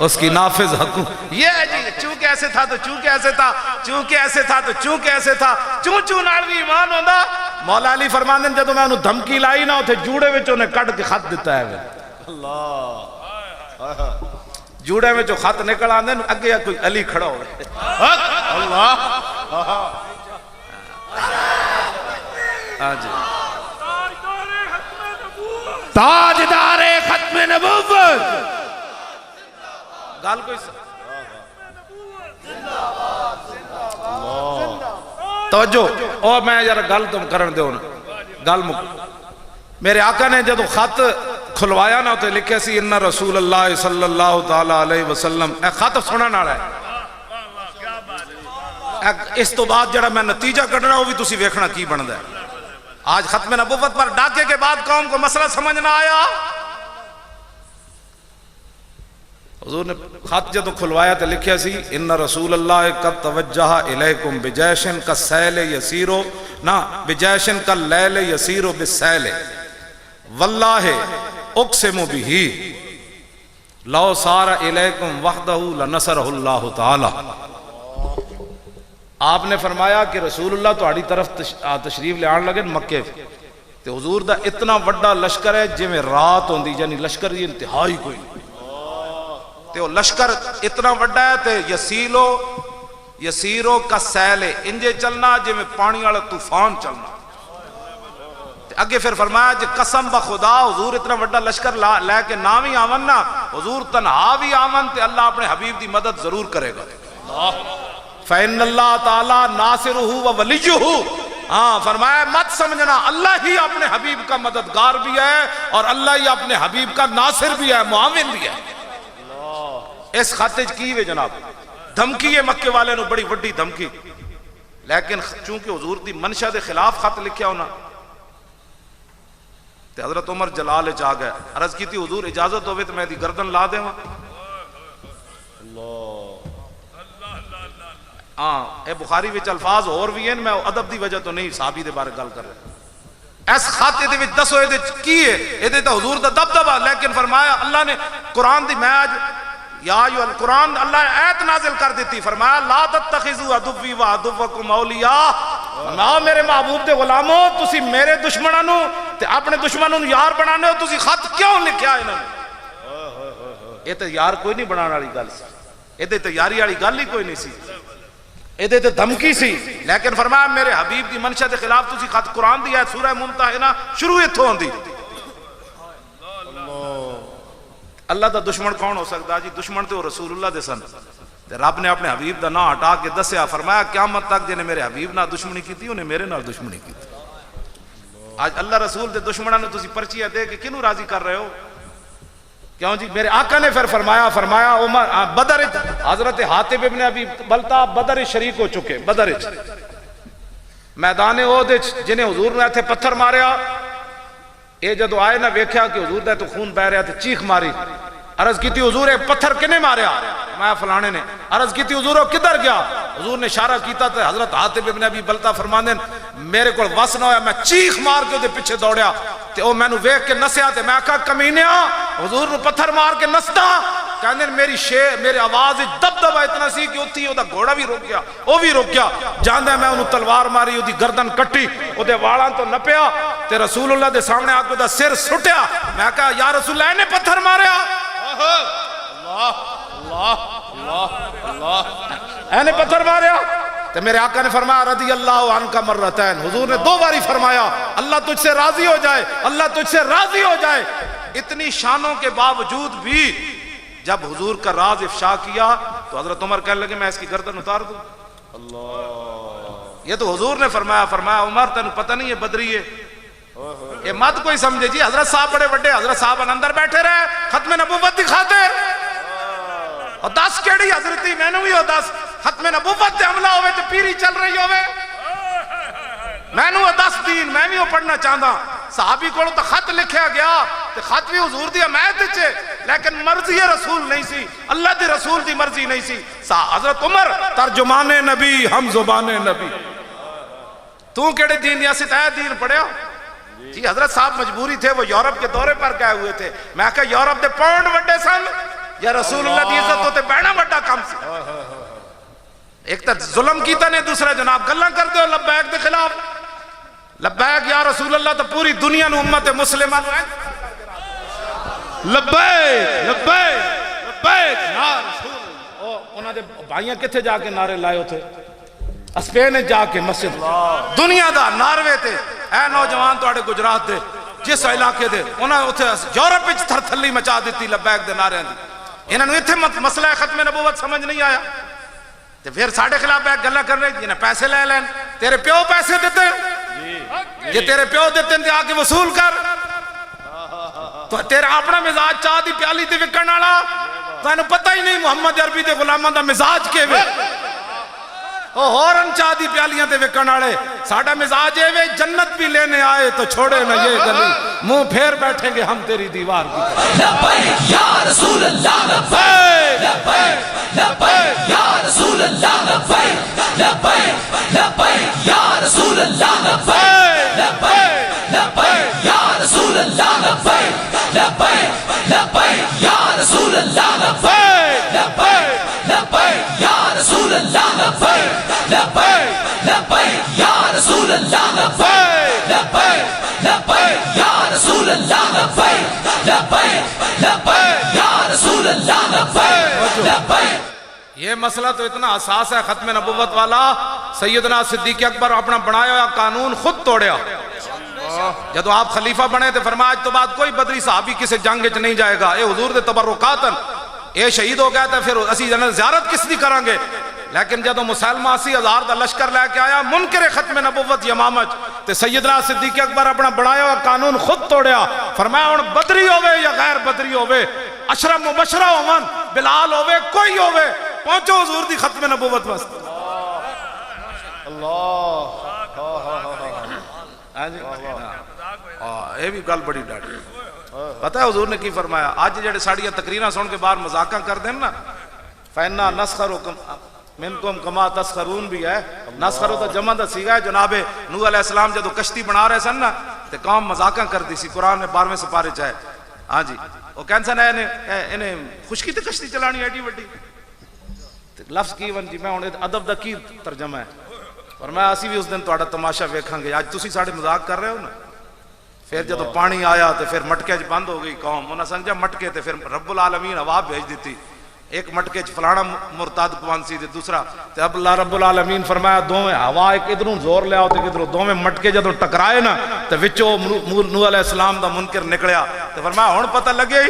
اس کی نافذ حکم یہ ہے جی. چونکہ ایسے تھا تو چونکہ ایسے تھا چونکہ ایسے تھا تو چونکہ ایسے تھا چون نال بھی ایمان ہوندا. مولا علی فرماندے نے جدوں میں انہوں دھمکی لائی نہ اوتھے جوڑے وچ انہیں کڈ کے خط دتا ہے. جوڑے میں جو خط نکل آندے اگے کوئی علی کھڑا ہوئے. ہاں جی تاجدار ختم نبوت گل کوئی توجہ او میں ذرا گل تم کرن دیو نا گل میرے آقا نے جدو خط کھلوایا نا تو لکھے سی ان رسول اللہ صلی اللہ تعالی علیہ وسلم. اے خط سنن والا ہے. اس تو بعد جڑا میں نتیجہ کڈنا وہ بھی تسی ویکھنا کی بندا ہے. آج ختم نبوت پر ڈاکے کے بعد قوم کو مسئلہ سمجھ نہ آیا. حضور نے خط جدو کھلوایا تو لکھیا سی ان رسول اللہ قد توجہ الیکم بجیشن کا سیل یسیرو نا بجیشن کا لیل یسیرو بالسیل واللہ اقسم بھی لو سار الیکم وحدہ لنصرہ اللہ تعالی. آپ نے فرمایا کہ رسول اللہ تہاڈی طرف تشریف لے آن لگے مکے تے حضور دا اتنا وڈا لشکر ہے جی میں رات ہوندی یعنی لشکر دی انتہائی کوئی تے وہ لشکر اتنا وڈا ہے تے یسیرو کا سیلے انجے چلنا جی میں پانی والا طوفان چلنا. اگے پھر فرمایا جی قسم بخدا حضور اتنا وڈا لشکر لے کے نہ بھی آون نا حضور تنہا بھی آون تے اللہ اپنے حبیب دی مدد ضرور کرے گا. فَإِنَّ اللَّهَ تَعَالَى نَاصِرُهُ وَوَلِيُّهُ. ہاں فرمایا مت سمجھنا اللہ ہی اپنے حبیب کا مددگار بھی ہے اور اللہ ہی اپنے حبیب کا ناصر بھی ہے معاون بھی ہے. اس خطج کی وے جناب دھمکی ہے مکے والے نو بڑی وڈی دھمکی. لیکن چونکہ حضور دی منشا دے خلاف خط لکھیا ہونا تے حضرت عمر جلال وچ آ گئے. عرض کی تھی حضور اجازت ہوئے تو میں دی گردن لا دیواں. ہاں اے بخاری وچ الفاظ اور بھی ہیں میں ادب دی وجہ تو نہیں صحابی دے بارے گل کر رہا. اس خط دے وچ دسو اے کی ہے اے تے حضور دا دبدبا. لیکن فرمایا اللہ نے قرآن دی میں آج یا ایھا القرآن اللہ ایت نازل کر دیتی. فرمایا لا تتخذوا عدوی وعدوکم اولیاء. فرمایا میرے محبوب دے غلاموں تسی میرے دشمناں نو تے اپنے دشمناں نو یار بنانے ہو تسی خط کیوں لکھیا انہاں نے؟ اے تے یار کوئی نہیں بنانے والی گل سی. اے تے یاری والی گل ہی کوئی نہیں سی. اے تے دھمکی سی. لیکن فرمایا میرے حبیب دی منشا دے خلاف تسی خط قرآن دی ہے سورہ ممتحنہ شروع ایتھوں ہوندی. اللہ دا دشمن کون ہو سکتا جی؟ دشمن تے وہ رسول اللہ دے سن. رب نے اپنے حبیب دا نام ہٹا کے دسیا. فرمایا قیامت تک جنہیں میرے حبیب نال دشمنی کی انہیں میرے نال دشمنی کی. آج اللہ رسول دے دشمنوں نے تسی پرچیاں دے کے کنوں راضی کر رہے ہو؟ کیوں جی؟ میرے آقا نے پھر فرمایا عمر بدر حضرت حاتب ابن ابی بلتا بدر شریک ہو چکے. بدر میدان احد جنہیں حضور نے ایتھے پتھر ماریا اے جدو آئے نہ ویکھیا کہ حضور دا تو خون بہ رہا تے چیخ ماری. عرض کی تھی حضور پتھر کنے ماریا؟ میں فلانے نے. عرض کی تھی حضور کدھر گیا؟ حضور نے اشارہ کیتا تے حضرت حاتب ابن ابی بلتا فرماندے میرے کو وس نہ ہویا میں چیخ مار کے دے پیچھے دوڑیا تے او مینوں ویکھ کے نسیا تے میں آکھا کمینیا حضور نو پتھر مار کے نسدا. کہندے میری آواز دبدبا اتنا سی کہ اوتھی او دا گھوڑا بھی رک گیا او بھی رک گیا. جاندا میں اونوں تلوار ماری او دی گردن کٹی او دے والاں تو نپیا تے رسول اللہ دے سامنے آ کے دا سر سٹیا. میں کہا یا رسول اللہ نے پتھر ماریا. اللہ اللہ اینے پتھر ماریا تو میرے آقا نے فرمایا رضی اللہ عنہ مرتین، حضور نے 2 باری فرمایا اللہ تجھ سے راضی ہو جائے، اللہ تجھ سے راضی ہو جائے۔ اتنی شانوں کے باوجود بھی جب حضور کا راز افشا کیا تو حضرت عمر کہنے لگے میں اس کی گردن اتار دوں۔ یہ تو حضور نے فرمایا عمر تینوں پتہ نہیں ہے بدری ہے، یہ مت کوئی سمجھے جی حضرت صاحب بڑے بڑے حضرت صاحب اندر بیٹھے رہے ختم نبوت دکھاتے اور 10 کیڑی حضرتی میں نے بھی ہو 10 ختم نبوت دے حملہ ہوئے تو پیری چل رہی ہوئے میں نے 10 دین میں بھی وہ پڑھنا چاہتا صحابی کو تو خط لکھیا گیا تو خط بھی حضور دی حمایت چھے لیکن مرضی رسول نہیں سی، اللہ دی رسول دی مرضی نہیں سی۔ حضرت عمر ترجمان نبی ہم زبان نبی، تو کیڑے دین دیا ستایا دین پڑھیا جی؟ حضرت صاحب مجبوری تھے، وہ یورپ کے دورے پر گئے ہوئے تھے، میں کہا یورپ دے پاؤنڈ وڈے سن یا رسول اللہ دی عزت ہوتے بہنا وڈا کم سی؟ ایک تا ظلم کیتا نے، دوسرا جناب گلہ کر دے لبیک دے خلاف، لبیک یا رسول اللہ تو پوری دنیا نو امت مسلمہ نو ہے لبیک لبیک لبیک یا رسول اللہ۔ انہاں دے بھائیاں کتھے جا کے نعرے لائے ہوتے؟ اسپین جا کے مسجد دنیا دا ناروے تے اے نوجوان تو اڑے گجرات دے جس علاقے دے انہاں اتھے یورپ وچ تھر تھلی مچا دیتی لبیک دے نعرے دی، انہاں نو اتھے مسئلہ ختم نبوت سمجھ نہیں آیا تے پھر ساڑھے خلاف بیک گلہ کر رہے جنہیں پیسے لے لین، تیرے پیو پیسے دیتے یہ تیرے پیو دیتے ہیں آ کے وصول کر، تو تیرا اپنا مزاج چاہ دی پیالی تے وکن آلا تو انہوں پتہ ہی نہیں محمد عربی دے غلامہ دا مزاج کے وے ہورن چاہ دی پیالیاں تے وکن آلے ساڑھا مزاج ہے وے جنت بھی لینے آئے تو چھوڑے نہ یہ گلی منہ پھیر بیٹھیں گے ہم تیری دیوار کی۔ لبیک یا رسول اللہ لبیک لبیک لبیک یا رسول اللہ لبیک لبیک لبیک یا رسول اللہ لبیک لبیک لبیک یا رسول اللہ لبیک لبیک لبیک یا رسول اللہ لبیک لبیک لبیک یا رسول اللہ لبیک لبیک لبیک یا رسول اللہ لبیک لبیک لبیک یا رسول اللہ لبیک لبیک لبیک یا رسول اللہ لبیک لبیک۔ یہ مسئلہ تو اتنا حساس ہے ختم نبوت والا، سیدنا صدیق اکبر اپنا بنایا ہوا قانون خود توڑیا۔ جب آپ خلیفہ بنے تھے فرمایا آج تو بعد کوئی بدری صحابی کسی جنگ وچ نہیں جائے گا، اے حضور دے تبرکاتن اے شہید ہو گیا تھا پھر اسی زیارت کس دی کریں گے، لیکن جب مسلمہ 80,000 دا لشکر لے کے آیا منکر ختم نبوت یمامج تے سیدنا صدیق اکبر اپنا بنایا ہوا قانون خود توڑیا، فرمایا ہن بدری ہوئے یا غیر بدری ہوئے، اشرف مبشرہ ہوون بلال ہوئے کوئی ہوئے پہنچو حضور دی ختم نبوت واسطے۔ اللہ اے بھی گل بڑی ڈاڑی پتہ ہے حضور نے کی فرمایا؟ آج جڑے ساڑیاں تقریرہ سن کے باہر مذاقہ کر دیں نا فَإِنَّا نَسْخَرُكُمْ مِنْكُمْ كَمَا تَسْخَرُونَ بھی ہے، نسخرو تو جمع دا سیگا ہے۔ جناب نوح علیہ السلام جدو کشتی بنا رہے سن نا تے قوم مذاقہ کر دی سی، قرآن میں 12ویں سپارے چاہے ہاں جی وہ کہن سن انہیں خشکی تے کشتی چلانی ایڈی وڈی لفظ کی ون جی میں ہوں ادب دا کی ترجمہ ہے اور میں اسی بھی اس دن تہاڈا تماشا ویکھاں گے، اج تسی ساڈے مذاق کر رہے ہو نا۔ پھر جدو پانی آیا تو پھر مٹکے چ بند ہو گئی قوم، انہاں سمجھا مٹکے تے پھر رب العالمین ہوا بھیج دیتی، ایک مٹکے چ فلانا مرتاد کون سی تے دوسرا تے اب اللہ رب العالمین فرمایا دوویں ہوا ایک ادھروں زور لے آؤ تے کدھروں دوویں مٹکے جدو ٹکرائے نا تے وچوں نوح علیہ السلام دا منکر نکلیا تے فرمایا ہن پتہ لگے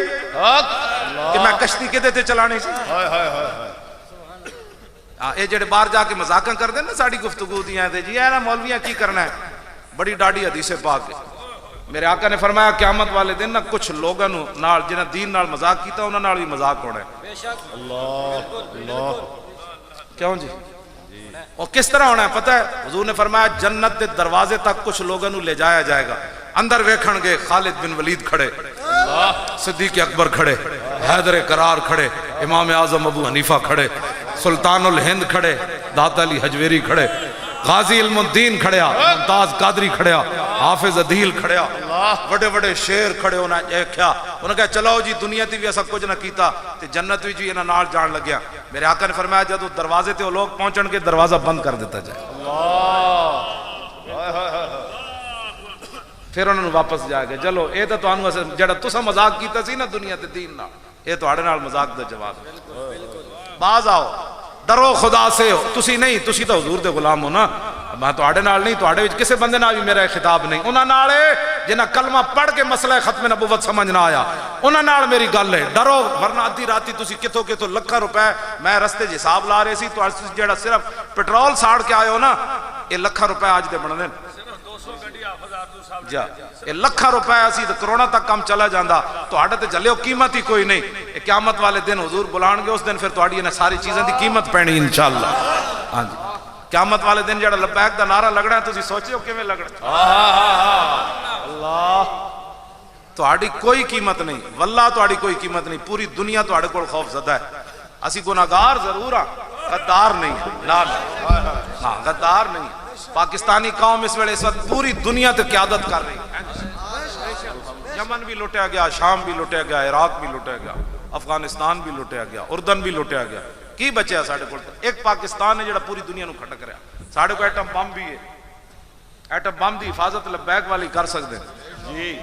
کہ میں کشتی کدے تے چلانی سی۔ اے جڑے باہر جا کے مذاقاں کر دیں نا ساڑی گفتگو دیاں تے جی اے نا مولویاں کی کرنا ہے، بڑی ڈاڑی حدیث پاک ہے۔ میرے آقا نے فرمایا قیامت والے دن نا کچھ لوگاں نال جنہاں دین نال مذاق کیتا انہاں نال بھی مذاق ہونا ہے۔ اللہ کیوں جی اور کس طرح ہونا ہے پتہ ہے؟ حضور نے فرمایا جنت دے دروازے تک کچھ لوگاں لے جایا جائے گا، اندر ویکھن گے خالد بن ولید کھڑے، صدیق اکبر کھڑے، حیدر کرار کھڑے، امام اعظم ابو حنیفہ کھڑے، سلطان الہند کھڑے، داتا علی حجویری کھڑے، غازی علم الدین کھڑیا، ممتاز قادری کھڑیا، حافظ عدیل کھڑیا، بڑے بڑے شیر کھڑے ہونا ایکھیا، انہوں نے کہا چلو جی دنیا تی بھی ایسا کچھ نہ کیتا تے جنت بھی جی انہاں نال جان لگیا۔ میرے آقا نے فرمایا جدو دروازے تے وہ لوگ پہنچن کے دروازہ بند کر دیتا جائے، پھر انہوں نے واپس جا کے چلو اے تو تانوں جڑا تساں مذاق کیتا سی نا دنیا تے دین نال، اے تہاڈے نال مذاق دا جواب ہے۔ باز آؤ ڈرو خدا سے ہو تسی نہیں تسی تو حضور دے غلام ہو نا میں تواڈے نال نہیں تواڈے وچ کسے بندے نال بھی میرا خطاب نہیں انہاں نال جنہاں کلمہ پڑھ کے مسئلہ ختم نبوت سمجھ نہ آیا انہاں نال میری گل ہے ڈرو ورنہ ادھی راتی تسی کتھوں کتھوں لکھاں روپے میں رستے چ حساب لا رہے سی تو جڑا صرف پیٹرول ساڑ کے آئے ہو نا یہ لکھاں روپے آج دے بن دین جا یہ لکھاں روپے اسی تے کروڑا تک کم چلا جاندا تواڈے تے جلیو قیمت ہی کوئی نہیں یہ قیامت والے دن حضور بلان گے اس دن پھر تواڈی انہاں ساری چیزاں دی قیمت پینی انشاءاللہ ہاں جی قیامت والے دن جڑا لبیک دا نعرہ لگنا ہے تسی سوچے ہو کیویں لگنا اللہ تواڈی کوئی قیمت نہیں واللہ تواڈی کوئی قیمت نہیں پوری دنیا تواڈے کول خوف زدہ ہے اسی گناہگار ضرور ہاں غدار نہیں ہاں غدار نہیں پاکستانی قوم اس ویلے اس وقت پوری دنیا تے قیادت کر رہی ہے یمن بھی لٹیا گیا شام بھی لٹیا گیا عراق بھی لٹیا گیا افغانستان بھی لٹیا گیا اردن بھی لٹیا گیا کی بچیا ساڑھے کو ایک پاکستان ہے جڑا پوری دنیا نو کھٹک رہا ساڑھے کو ایٹم بم بھی ہے ایٹم بم دی حفاظت لبیک والی کر سکتے ہیں جی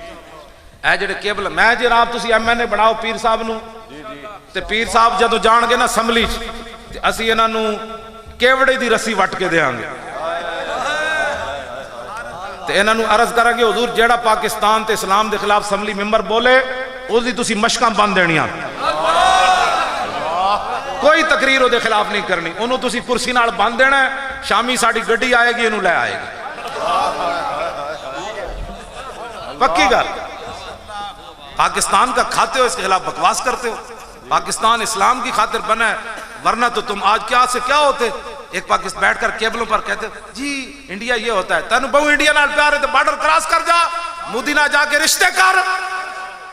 اے جڑے کیبل میں جی آپ تسی ایم این اے بناؤ پیر صاحب نو تے پیر صاحب جدو جان گے نا اسمبلی اسی انہاں نو کیوڑے دی رسی وٹ کے دیاں گے تے انہاں نو عرض کرا گے حضور جیڑا پاکستان تے اسلام دے خلاف اسمبلی ممبر بولے اس دی تسی مشکاں بند دینیاں کوئی تقریر دے خلاف نہیں کرنی انہوں تسی کرسی نال بند دینا ہے شامی ساڑی گڈی آئے گی انہوں لے آئے گی پکی گل پاکستان کا کھاتے ہو اس کے خلاف بکواس کرتے ہو پاکستان اسلام کی خاطر بنا ہے ورنہ تو تم آج کیا سے کیا ہوتے ایک پاکستان بیٹھ کر کیبلوں پر کہتے جی انڈیا یہ ہوتا ہے تینو بہو انڈیا نال پیار ہے تو بارڈر کراس کر جا مودی نہ جا کے رشتے کر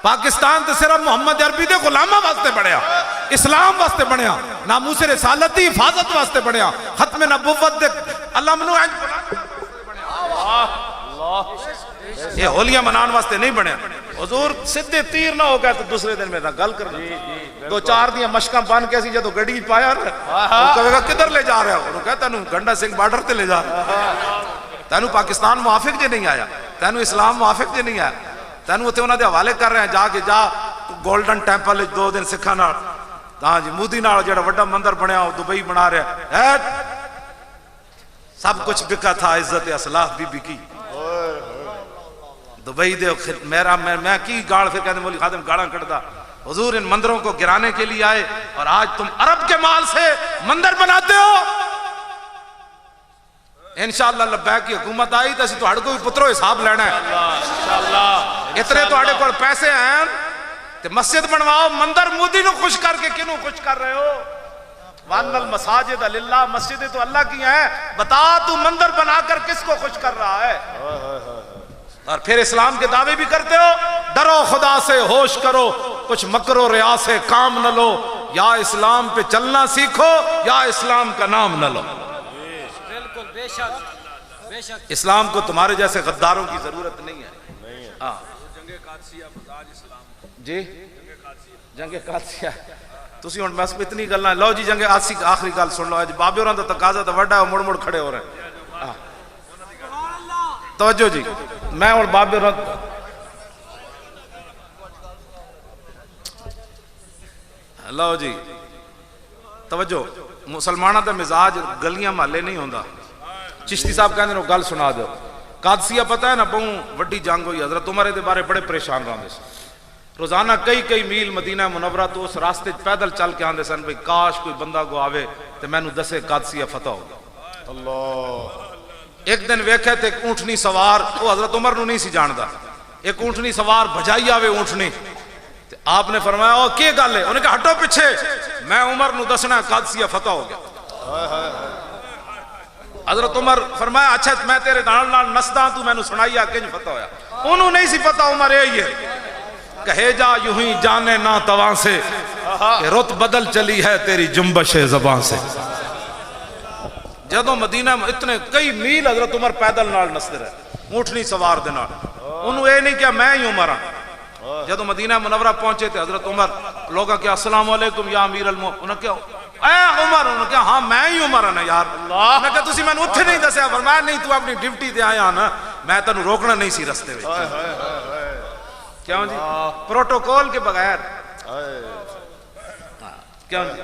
پاکستان تے صرف محمد عربی دے غلامہ واسطے بڑھیا اسلام واسطے بڑھیا ناموس رسالت دی حفاظت واسطے بڑھیا ختم نبوت دے اللہ منو یہ ہولیاں منان واسطے نہیں بڑھیا حضور صدے تیر نہ ہو گیا تو دوسرے دن میں نہ گل کرنا دو چار دیاں مشکاں بان کے اسی جدو گڑی پایا وہ کہے گا کدھر لے جا رہے ہو انہوں کہتا ہے گنڈا سنگھ بارڈر تے لے جا رہے تینو پاکستان موافق جے نہیں آیا تینو اسلام موافق جے نہیں آیا تینو اتنے انہوں دے حوالے کر رہے ہیں جا کے جا گولڈن ٹیمپل دو دن سکھا نال ہاں جی مودی نال جڑا وڈا مندر بنیا وہ دبئی بنا رہا ہے سب کچھ بکا تھا عزت اسلاف بھی بکی دبئی دے میرا میں کی گاڑ پھر کہتے ہیں مولی خادم گاڑاں کٹتا حضور ان مندروں کو گرانے کے لیے آئے اور آج تم عرب کے مال سے مندر بناتے ہو انشاءاللہ لبیک کی حکومت آئی تو اسی تو ہڑ کو بھی پتروں حساب لینا ہے اتنے تو ہڑے کو پیسے ہیں تے مسجد بنواؤ مندر مودی نو خوش کر کے کنوں خوش کر رہے ہو وَأَنَّ الْمَسَاجِدَ لِلَّهِ مسجدیں تو اللہ کی ہیں بتا تو مندر بنا کر کس کو خوش کر رہا ہے اور پھر اسلام کے دعوے بھی کرتے ہو ڈرو خدا سے ہوش کرو کچھ مکر و ریا سے کام نہ لو یا اسلام پہ چلنا سیکھو یا اسلام کا نام نہ لو اسلام کو تمہارے جیسے غداروں کی ضرورت نہیں ہے جی جنگ قادسیہ تسی ہن بس اتنی گلاں لو جی جنگ قادسیہ آخری گل سن لو اج بابے ہوراں دا تقاضا تے وڈا مڑ مڑ کھڑے ہو رہے ہیں توجہ جی میں اور بابے ہوراں لو جی توجہ مسلمانہ دا مزاج گلیاں محلے نہیں ہوندا چشتی صاحب کہندے نو گل سنا دو قادسیہ پتہ ہے نا بہوں وڈی جنگ ہوئی حضرت عمر دے بارے بڑے پریشان رہندے سن روزانہ کئی میل مدینہ منورہ تو اس راستے پیدل چل کے آندے سن بھئی کاش کوئی بندہ کو آوے تے میں نو دسے قادسیہ فتح ہوگا اللہ ایک دن ویکھے تے ایک اونٹنی سوار وہ حضرت عمر نو نہیں سی جاندا ایک اونٹنی سوار بھجائی آوے اونٹنی تے آپ نے فرمایا او کی گل ہے انہوں نے کہا ہٹو پیچھے میں عمر نو دسنا قادسیہ فتح ہو گیا حضرت عمر فرمایا اچھا میں تیرے نال نال نسدا تو میں نو سنائی آ کنج فتح ہویا انہوں نہیں سی پتہ عمر یہی ہے کہے جا یوں ہی جانے نہ توان سے کہ رت بدل چلی ہے تیری جنبش زبان سے جدو مدینہ اتنے کئی میل حضرت عمر پیدل نال نستے رہے اونٹنی سوار دے نال انہوں اے نہیں کیا میں ہی عمر ہاں جدو مدینہ منورہ پہنچے تھے حضرت عمر لوگا کیا السلام علیکم یا امیر المومنین انہوں کیا اے عمر انہوں کیا ہاں میں ہی عمر ہاں یار انہوں کہا تسی میں نے اتھے نہیں دسیا فرمایا نہیں تو اپنی ڈیوٹی دے آیا نا میں تنو روکنا نہیں سی رستے ہوئے کیوں جی پروٹوکول کے بغیر کیوں جی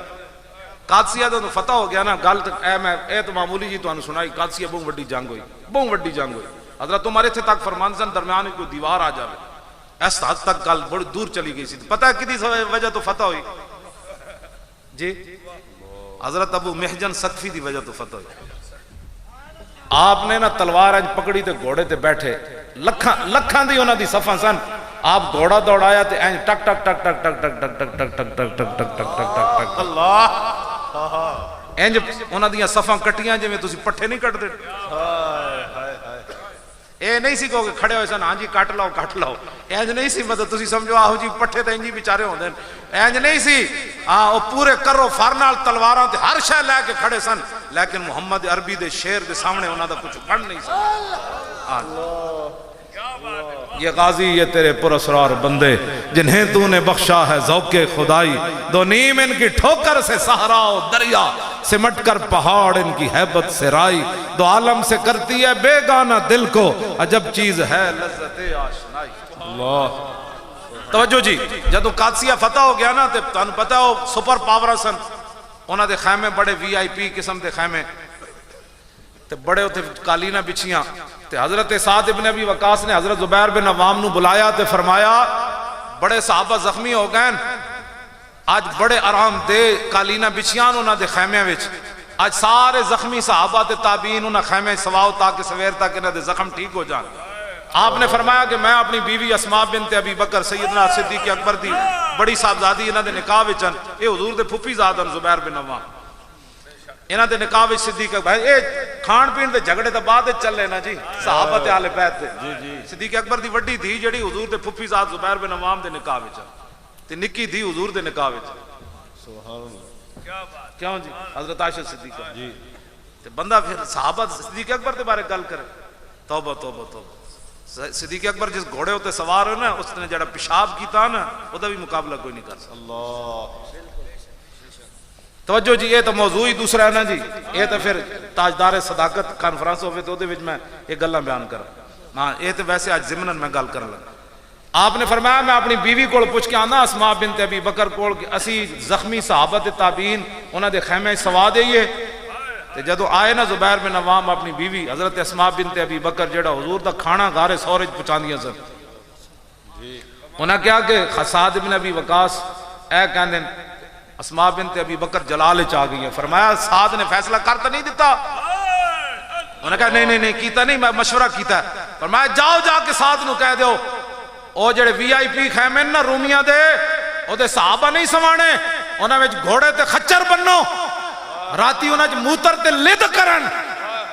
قادسیہ تو فتح ہو گیا نا گل اے تو معمولی جی تمہیں سنائی قادسیہ بہت وڈی جنگ ہوئی بہت وڈی جنگ ہوئی حضرت تمہارے تھے تک فرمان سن درمیان کوئی دیوار آ جائے اس حد تک گل بڑی دور چلی گئی سی پتہ ہے کدی وجہ تو فتح ہوئی جی حضرت ابو محجن ثقفی دی وجہ تو فتح ہوئی آپ نے نا تلوار اج پکڑی تے گھوڑے تے بیٹھے لکھاں دی انہاں دی صفاں سن آپ گھوڑا دوڑایا تے اینج ٹک ٹک ٹک ٹک ٹک ٹک ٹک ٹک ٹک ٹک ٹک ٹک ٹک ٹک ٹک ٹک اللہ اینج انہاں دیاں صفاں کٹیاں جویں تسی پٹھے نہیں کٹ دے اے نہیں سی کہ کھڑے ہوئے سن ہاں جی کٹ لاؤ اینج نہیں سی مطلب تسی سمجھو آہو جی پٹھے تے انجی بیچارے ہوندے اینج نہیں سی او پورے کرو فر نال تلواراں تے ہر شے لے کے کھڑے سن لیکن محمد عربی دے شیر دے سامنے انہاں دا کچھ بن نہیں سکتا یہ غازی یہ تیرے پراسرار بندے جنہیں تو نے بخشا ہے ذوق خدائی دو نیم ان کی ٹھوکر سے صحرا و دریا سمٹ کر پہاڑ ان کی حیبت سے رائی دو عالم سے کرتی ہے بے گانا دل کو عجب چیز ہے لذت آشنائی اللہ توجہ جی جدو قادسیہ فتح ہو گیا نا تو پتہ ہو سپر پاور سن انہاں دے خیمے بڑے وی آئی پی قسم دے خیمے تے بڑے ہوتے قالینہ بچیاں تے حضرت سعد ابن ابی وقاص نے حضرت زبیر بن عوام نو بلایا تے فرمایا بڑے صحابہ زخمی ہو گئے آج بڑے آرام دے قالینہ بچیاں انہاں دے خیمے وچ آج سارے زخمی صحابہ تے تابعین انہاں خیمے سواؤ تاکہ سویر تاکہ انہاں دے زخم ٹھیک ہو جان آپ نے فرمایا کہ میں اپنی بیوی اسماء بنت ابی بکر سیدنا صدیق اکبر دی بڑی صاحبزادی انہاں دے نکاح وچن اے حضور دے پھپھی زادن زبیر بن عوام انہاں دے نکاح وچ صدیق بھائی اے کھان پین دے جھگڑے تے بعد چلے نا جی صحابہ تے اہل بیت تے صدیق اکبر دی وڈی دھی جڑی حضور دے پھپھی زاد زبیر بن عوام دے نکاح وچ تے نکی دھی حضور دے نکاح وچ سبحان اللہ کیا بات کیوں جی حضرت عائشہ صدیقہ جی تے بندہ پھر صحابہ صدیق اکبر دے بارے گل کرے توبہ توبہ توبہ صدیق اکبر جس گھوڑے ہوتے سوار ہو نا اس نے جڑا پیشاب کیتا نا او دا بھی مقابلہ کوئی نہیں کر سکتا اللہ توجہ جی یہ تو موضوع ہی دوسرا ہے نا جی یہ تو پھر تاجدار صداقت کانفرنس ہوئے تو دے وچ میں یہ گلاں بیان کراں ہاں یہ تو ویسے آج ضمناً میں گل کرن لگا آپ نے فرمایا میں اپنی بیوی کول پوچھ کے آنا اسماء بنت ابی بکر کول کہ اسی زخمی صحابہ تے تابعین انہاں دے خیمے سوا دئیے تے جدو آئے نا زبیر بن عوام اپنی بیوی حضرت اسماء بنت ابی بکر جڑا حضور دا کھانا گارے سورج پہنچاندیاں سن انہاں کیا کہ سعد بن ابی وقاص اے کہندے اسماء بنت ابی بکر جلال چاہ گئی ہیں فرمایا سعد نے فیصلہ کرتا نہیں دیتا انہوں نے کہا نہیں کیتا نہیں میں مشورہ کیتا ہے فرمایا جاؤ جا کے سعد نو کہہ دیو او جڑے وی آئی پی خیمے نا رومیاں دے او دے صحابہ نہیں سوانے انہاں وچ گھوڑے تے خچر بنو راتی انہاں وچ موتر تے لد کرن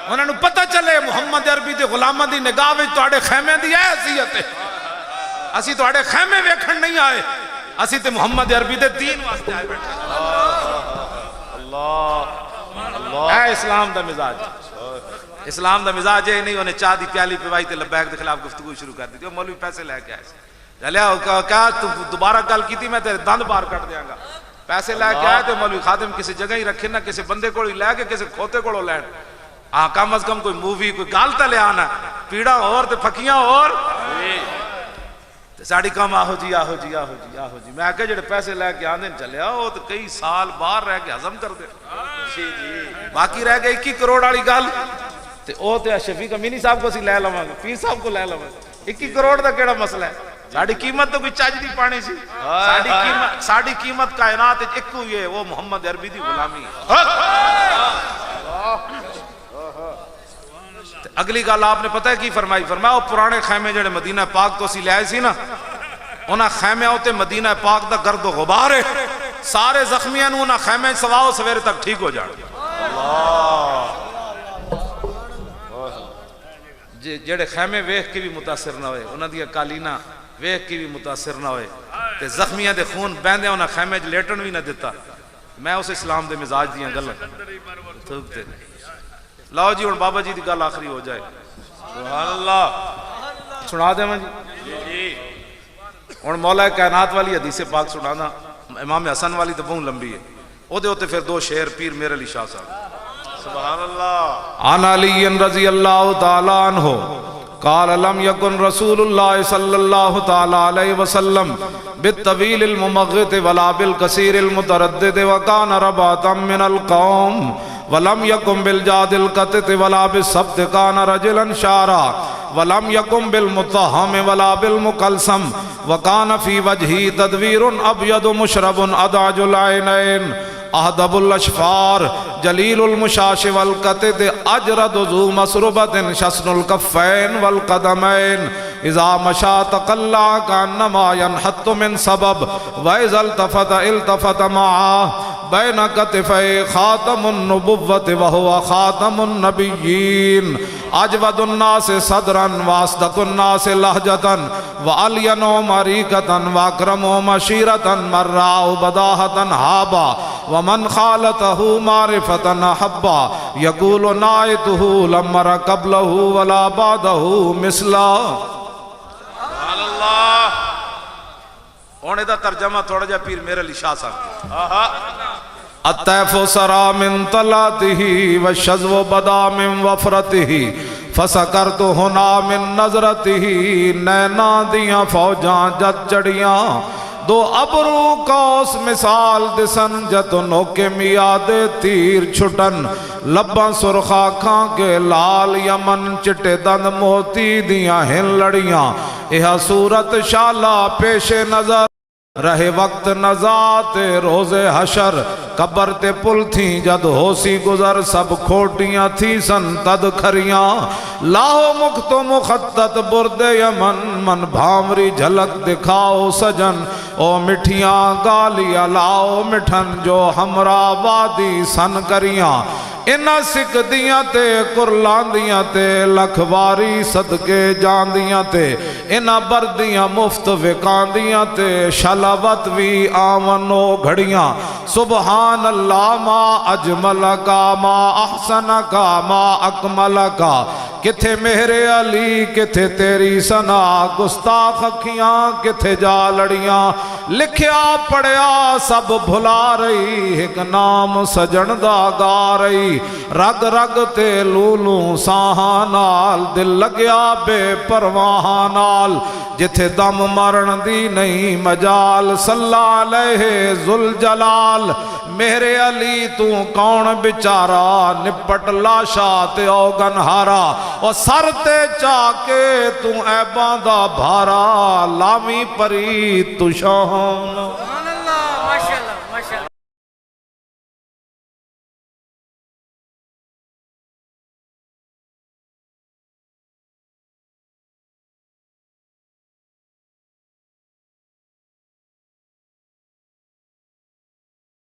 انہاں نو پتہ چلے محمد عربی دے غلاماں دی نگاہ وچ تواڈے خیمے دی اے حیثیت ہے اسی تواڈے خیمے ویکھن نہیں آئے اسی تے محمد عربی دے دین واسطے آئے بیٹھے اللہ اے اسلام دا مزاج اسلام دا مزاج ہے نہیں انہیں چاہ دی پیالی پیوائی تے لبیک دے خلاف گفتگو شروع کر دی مولوی پیسے لے کے آئے چلیا کہا تو دوبارہ گل کی تھی میں تیرے دند بار کٹ دیاں گا پیسے لے کے آئے تے مولوی خادم کسی جگہ ہی رکھے نہ کسی بندے کو لے کے کسی کھوتے کو لین کم از کم کوئی مووی کوئی گالتا لے آنا پیڑا اور تے پھکیاں اور ساڑی کام آہو جی آہو جی آہو جی آہو جی میں آکے جڑے پیسے لے کے آندھیں چلے آؤ تو کئی سال باہر رہ کے حضم کر دے باقی رہ گئے 21 کروڑ والی گل تے او تے شفیق امینی صاحب کو سی لے لواں گے پیر صاحب کو لے لواں گے 21 کروڑ دا کیڑا مسئلہ ہے ساڑی قیمت تو کوئی چاج دی پانی سی ساڑی قیمت کائنات ایک ہوئی ہے وہ محمد عربی دی غلامی اگلی گل آپ نے پتہ ہے کی فرمائی فرمایا وہ پرانے خیمے جڑے مدینہ پاک تو سی لے آئے سی نا انہاں خیمے ہوتے مدینہ پاک دا گرد و غبار ہے سارے زخمیاں نو انہاں خیمے سواؤ سویرے تک ٹھیک ہو جان جڑے خیمے ویکھ کے بھی متاثر نہ ہوئے انہاں دیا قالینہ ویکھ کے بھی متاثر نہ ہوئے تے زخمیاں دے خون بہندے انہاں خیمے لیٹن بھی نہ دیتا میں اس اسلام دے مزاج دیاں گلاں تھوکتے لاؤ جی اور بابا جی دی گل آخری ہو جائے سبحان اللہ سنا دے میں جی اور مولا کائنات والی حدیث پاک سنانا امام حسن والی تو بہت لمبی ہے او دے ہوتے پھر دو شعر پیر میر علی شاہ صاحب سبحان اللہ عن علی رضی اللہ تعالیٰ عنہ قال لم يكن رسول الله صلى الله تعالى عليه وسلم بالطويل الممغط ولا بالقصير المتردد وكان رباطا من القوم ولم يكن بالجاد القتت ولا بالسبت كان رجلا شارا ولم يكن بالمتهم ولا بالمقلسم وكان في وجهه تدوير أبيض مشرب أدعج العينين أهدب الأشفار جليل المشاش والقتد أجرد ذو مسربة شسن الكفين والقدمين إذا مشى تقلع كأنما ينحط من سبب وإذا التفت معه بين كتفي خاتم النبوة وهو خاتم النبيين أجود الناس صدرا وأصدق الناس لهجة وألين مريكة وأكرم مشيرة من رأى بداهة هابا ومن خالته معرفة أحبا يقول نائته لم مر قبله ولا بعده مثلا. اللہ ہونے دا ترجمہ تھوڑا جا پیر میرے علی شاہ صاحب. الطیف سرا من طلاته والشذو بدا من وفرته فسکرت ہنا من نظرته نینا دیاں فوجاں جت چڑیاں دو ابرو کوس مثال دسن جتنوں کے میادے تیر چھٹن لباں سرخا کھاں کے لال یمن چٹے دند موتی دیاں ہن لڑیاں یہ صورت شالا پیش نظر رہے وقت نزات روز حشر قبر تے پل تھیں جد ہوسی گزر سب کھوٹیاں تھی سن تد کھریاں لاہو مکت مخطط برد یمن من بھامری جھلک دکھاؤ سجن او مٹھیاں گالیاں لاؤ مٹھن جو ہمرا وادی سن کریاں انہ سکھ دیاں تے کرلان دیاں تے لکھواری صدقے جان دیاں تے انہ بردیاں مفت وکان دیاں تے شلاوت وی آمنو گھڑیاں سبحان اللہ ما اجمل کا ما احسن کا ما اکمل کا کتھے میرے علی کتھے تیری سنا گستاخ اکھیاں کتھے جا لڑیاں لکھیا پڑھیا سب بھلا رہی ایک نام سجن دا گا رہی رگ رگ تے لولوں ساہاں نال دل لگیا بے پرواہاں نال جتھے دم مرن دی نہیں مجال صلی علیہ ذوالجلال میرے علی تو کون بچارا نپٹ لاشا تے اوگن ہارا اور سر تے چاکے تو عیباں دا بھارا لامی پری تو شان